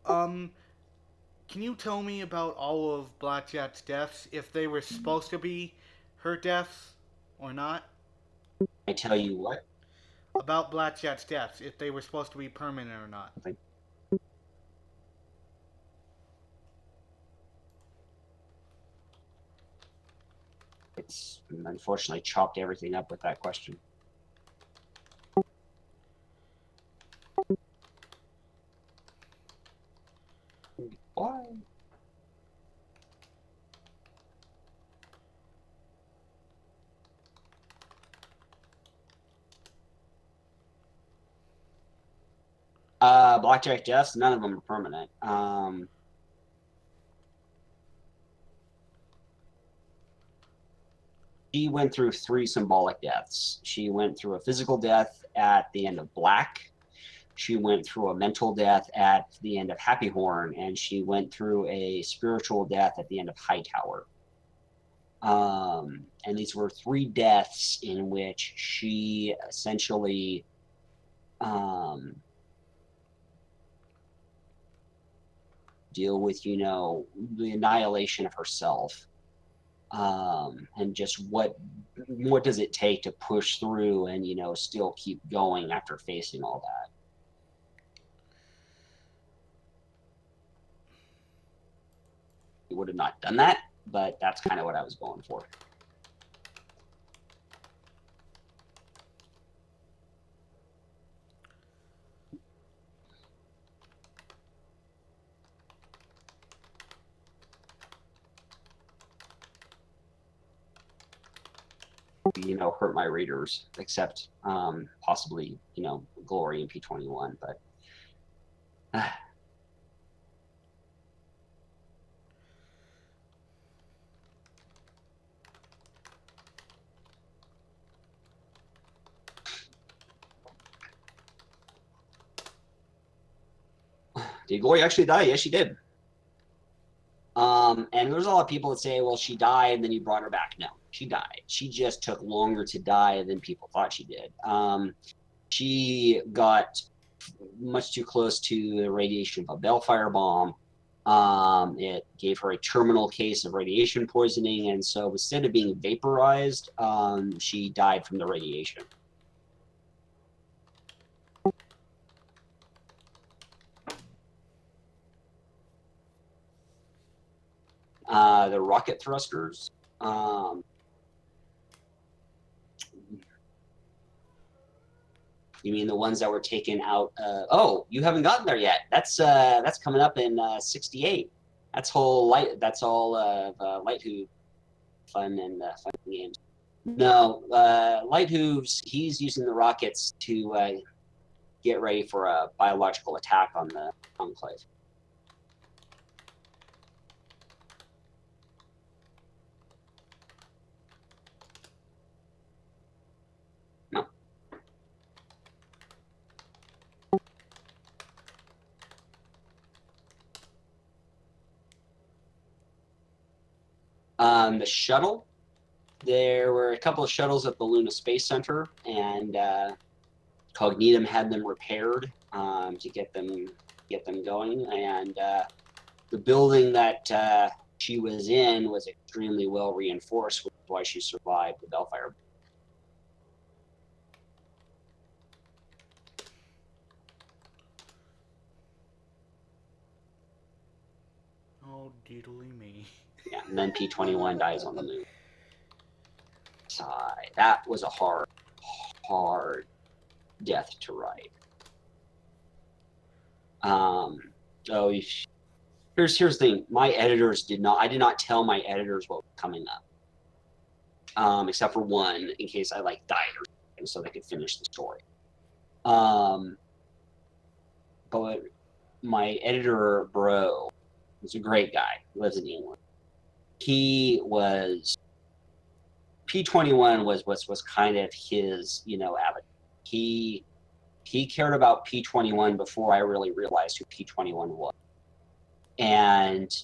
Um, can you tell me about all of Blackjack's deaths, if they were supposed to be her deaths or not? I tell you what, About Blackjack's deaths, if they were supposed to be permanent or not. it's unfortunately chopped everything up with that question. Blackjack deaths, none of them are permanent. She went through 3 symbolic deaths. She went through a physical death at the end of Black. She went through a mental death at the end of Happy Horn, and she went through a spiritual death at the end of Hightower. And these were 3 deaths in which she essentially deal with, the annihilation of herself. And just what does it take to push through and still keep going after facing all that. He would have not done that, but that's kind of what I was going for. Hurt my readers, except possibly, Glory and P21, but did Glory actually die? Yes, she did. And there's a lot of people that say, well, she died and then you brought her back. No, she died. She just took longer to die than people thought she did. She got much too close to the radiation of a Bellfire bomb. It gave her a terminal case of radiation poisoning, and so instead of being vaporized, she died from the radiation. The rocket thrusters. You mean the ones that were taken out? Oh, you haven't gotten there yet. That's coming up in 68. That's all Light Hooves fun and fun games. No, Light Hooves. He's using the rockets to get ready for a biological attack on the Enclave. No. The shuttle. There were a couple of shuttles at the Luna Space Center, and Cognitum had them repaired to get them going. And the building that she was in was extremely well reinforced, which is why she survived the Bellfire. Oh, diddly me. Yeah, and then P21 dies on the moon. Sigh. That was a hard death to write. So here's the thing. My editors I did not tell my editors what was coming up. Except for one, in case I died or something, so they could finish the story. But my editor, Bro, was a great guy. He lives in England. He was P21 was kind of his, avatar. He cared about P21 before I really realized who P21 was. And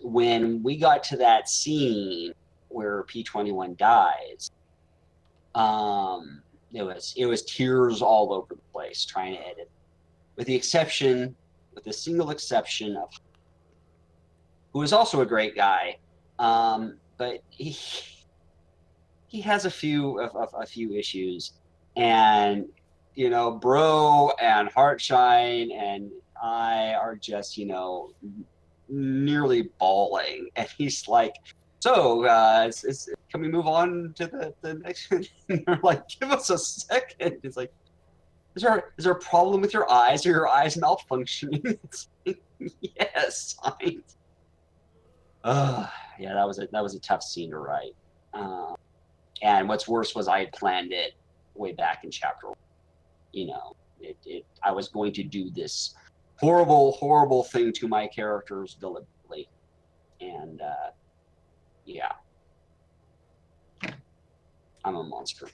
when we got to that scene where P21 dies, it was tears all over the place trying to edit, with the single exception of who is also a great guy, but he has a few issues, and Bro and Heartshine and I are just nearly bawling, and he's like, so can we move on to the next one? And they're like, give us a second. It's like, is there a problem with your eyes? Are your eyes malfunctioning? It's like, yes. Yeah, that was a tough scene to write. And what's worse was I had planned it way back in chapter 1. I was going to do this horrible, horrible thing to my characters deliberately, and yeah, I'm a monster.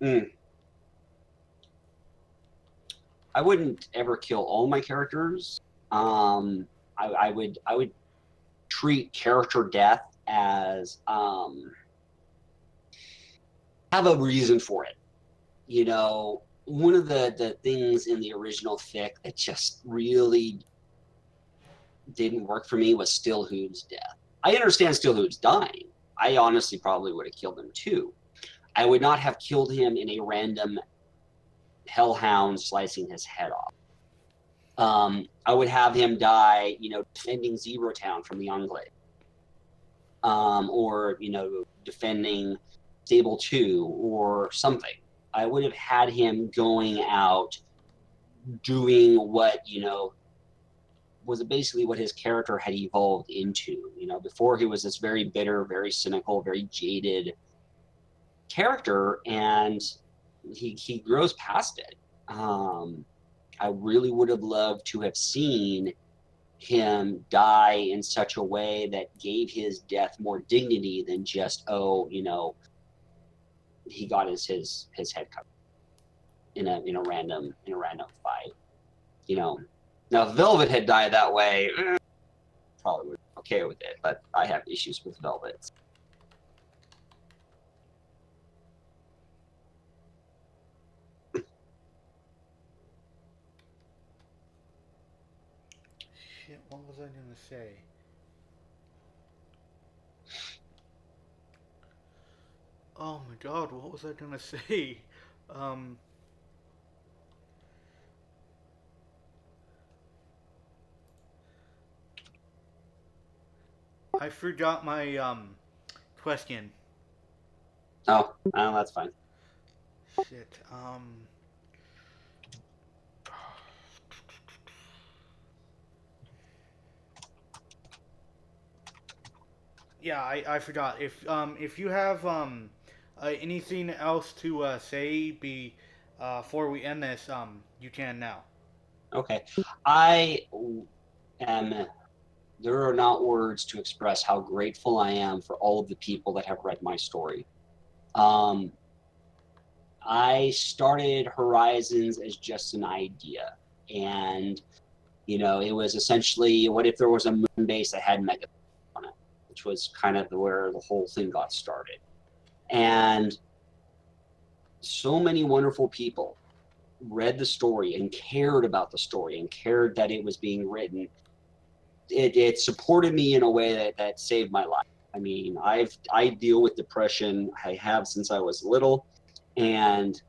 Mm. I wouldn't ever kill all my characters. I would treat character death as have a reason for it. You know, one of the things in the original fic that just really didn't work for me was Stillhood's death. I understand Stillhood's dying. I honestly probably would have killed him too. I would not have killed him in a random hellhound slicing his head off. I would have him die, defending Zero Town from the Enclave, or defending Stable 2 or something. I would have had him going out doing what was basically what his character had evolved into. Before he was this very bitter, very cynical, very jaded character, and he grows past it. I really would have loved to have seen him die in such a way that gave his death more dignity than just he got his head cut in a random fight. Now if Velvet had died that way, probably would be okay with it, but I have issues with Velvet. Shit, what was I gonna say? Oh my god, what was I gonna say? Um, I forgot my question. Oh, that's fine. Shit. Yeah, I forgot. If you have anything else to say before we end this, you can now. Okay. I am There are not words to express how grateful I am for all of the people that have read my story. Um, I started Horizons as just an idea, and it was essentially, what if there was a moon base that had mega on it, which was kind of where the whole thing got started. And so many wonderful people read the story and cared about the story and cared that it was being written. It supported me in a way that saved my life. I mean, I deal with depression. I have since I was little, and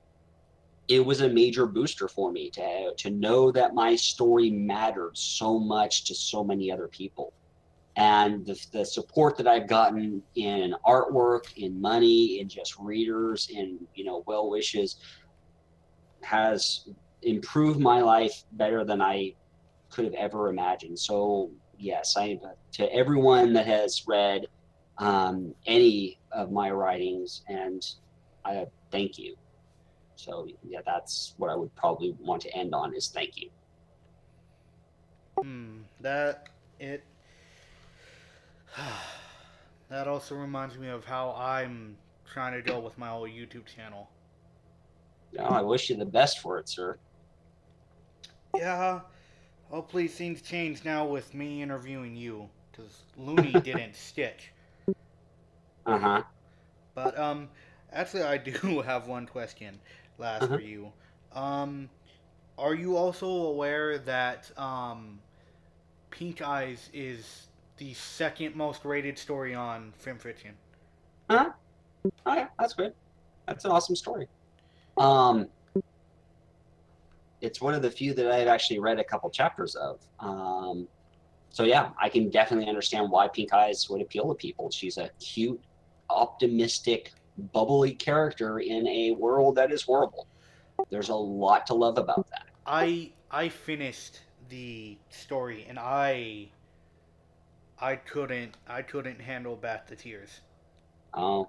it was a major booster for me to know that my story mattered so much to so many other people. And the support that I've gotten in artwork, in money, in just readers, in well wishes, has improved my life better than I could have ever imagined. So yes, to everyone that has read any of my writings, and I thank you. So yeah, that's what I would probably want to end on, is thank you. That it that also reminds me of how I'm trying to go with my whole YouTube channel. I wish you the best for it, sir. Yeah, hopefully things change now with me interviewing you, because Looney didn't stitch. Uh-huh. But actually, I do have one question last for Uh-huh. you. Are you also aware that Pink Eyes is the second most rated story on FimFiction? Uh-huh. Oh, yeah, that's good. That's an awesome story. Um, it's one of the few that I've actually read a couple chapters of. So yeah, I can definitely understand why Pink Eyes would appeal to people. She's a cute, optimistic, bubbly character in a world that is horrible. There's a lot to love about that. I finished the story and I couldn't handle back the tears. Oh,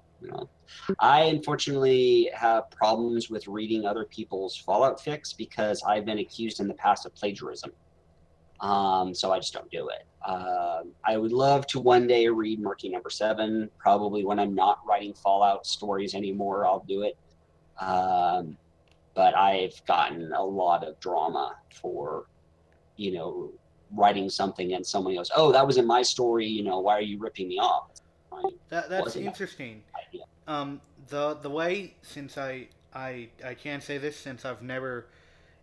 I unfortunately have problems with reading other people's Fallout fics because I've been accused in the past of plagiarism. So I just don't do it. I would love to one day read Murky Number Seven. Probably when I'm not writing Fallout stories anymore, I'll do it. Um, but I've gotten a lot of drama for you know writing something and someone goes, "Oh, that was in my story. Why are you ripping me off?" I That's wasn't interesting. my idea. The way, since I can't say this since I've never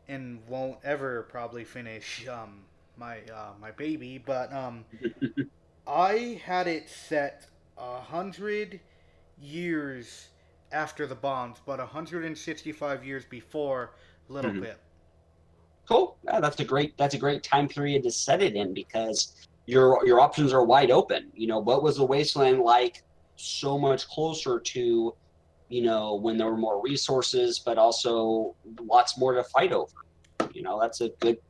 and won't ever probably finish my baby, but I had it set 100 years after the bombs, but 165 years before Little Mhm. Pip. Cool. Yeah, that's a great time period to set it in because your options are wide open. What was the wasteland like so much closer to, when there were more resources, but also lots more to fight over.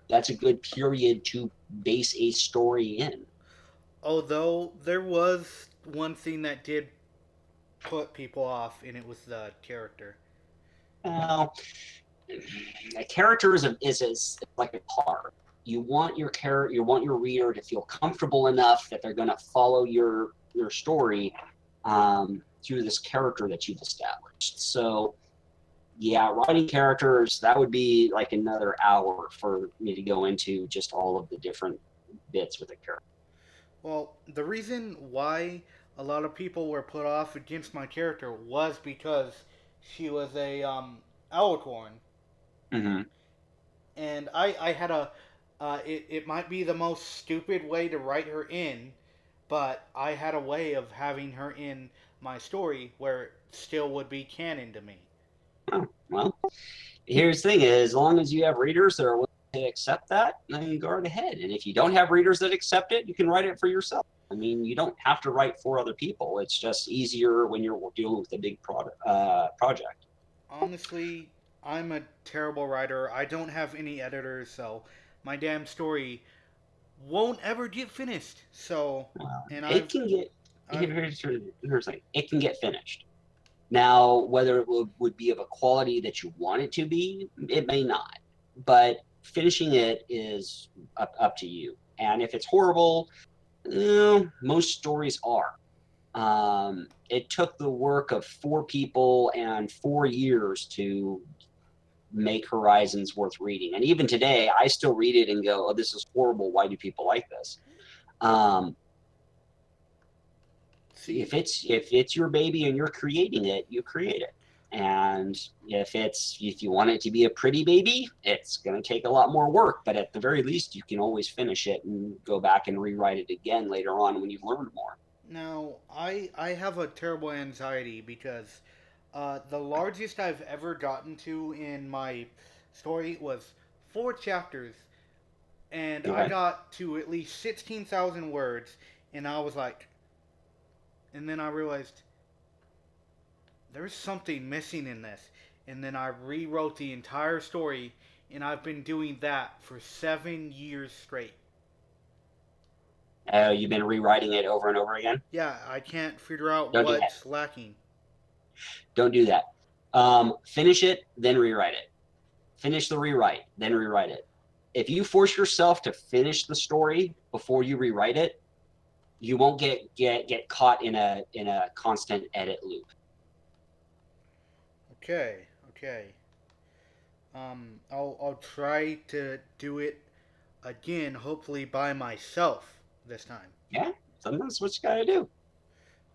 That's a good period to base a story in. Although there was one thing that did put people off, and it was the character. Now, a character is like a car. You want your reader to feel comfortable enough that they're going to follow your story through this character that you've established. So yeah, writing characters, that would be like another hour for me to go into just all of the different bits with a character. Well, the reason why a lot of people were put off against my character was because she was a alicorn, Mm-hmm. and I had a it might be the most stupid way to write her in, but I had a way of having her in my story where it still would be canon to me. Oh, well, here's the thing: is as long as you have readers that are willing to accept that, then you go right ahead. And if you don't have readers that accept it, you can write it for yourself. I mean, you don't have to write for other people. It's just easier when you're dealing with a big project. Honestly, I'm a terrible writer. I don't have any editors, so my damn story won't ever get finished. So, and It can get I've here's the thing, it can get finished. Now, whether it would be of a quality that you want it to be, it may not. But finishing it is up to you. And if it's horrible, most stories are. It took the work of 4 people and 4 years to make Horizons worth reading. And even today, I still read it and go, "Oh, this is horrible. Why do people like this?" Um, see. if it's your baby and you're creating it, you create it. And if you want it to be a pretty baby, it's going to take a lot more work. But at the very least, you can always finish it and go back and rewrite it again later on when you've learned more. Now, I have a terrible anxiety because the largest I've ever gotten to in my story was 4 chapters, and I Okay. got to at least 16,000 words, and I was like, and then I realized there's something missing in this, and then I rewrote the entire story, and I've been doing that for 7 years straight. You've been rewriting it over and over again. Yeah, I can't figure out Don't do that. what's lacking. Don't do that. Finish it, then rewrite it. Finish the rewrite, then rewrite it. If you force yourself to finish the story before you rewrite it, you won't get caught in a constant edit loop. Okay, okay. I'll try to do it again, hopefully by myself this time. Yeah, sometimes that's what you gotta do.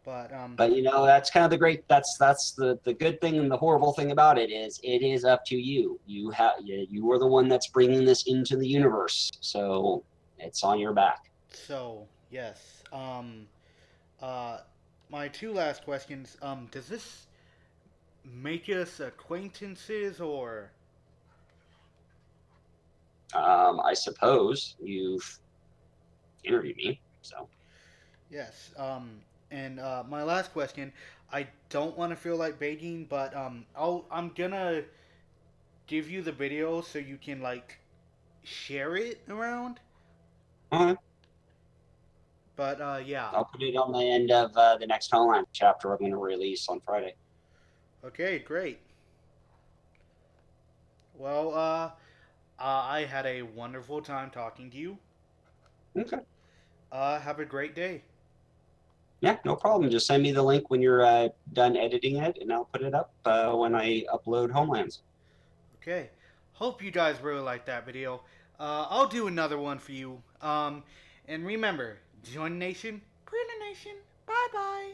But But that's kind of the good thing and the horrible thing about it is it is up to you. You are the one that's bringing this into the universe, so it's on your back. so yes. Uh, my two last questions. Does this make us acquaintances or? I suppose interview me. So Yes. And my last question, I don't want to feel like begging, but I'm gonna give you the video so you can like share it around. uh, But yeah. I'll put it on the end of the next Homeland chapter we're going to release on Friday. Okay, great. Well, I had a wonderful time talking to you. Okay. Have a great day. Yeah, no problem. Just send me the link when you're done editing it, and I'll put it up when I upload Homelands. Okay. Hope you guys really liked that video. I'll do another one for you. And remember, join the nation, print a nation. Bye bye.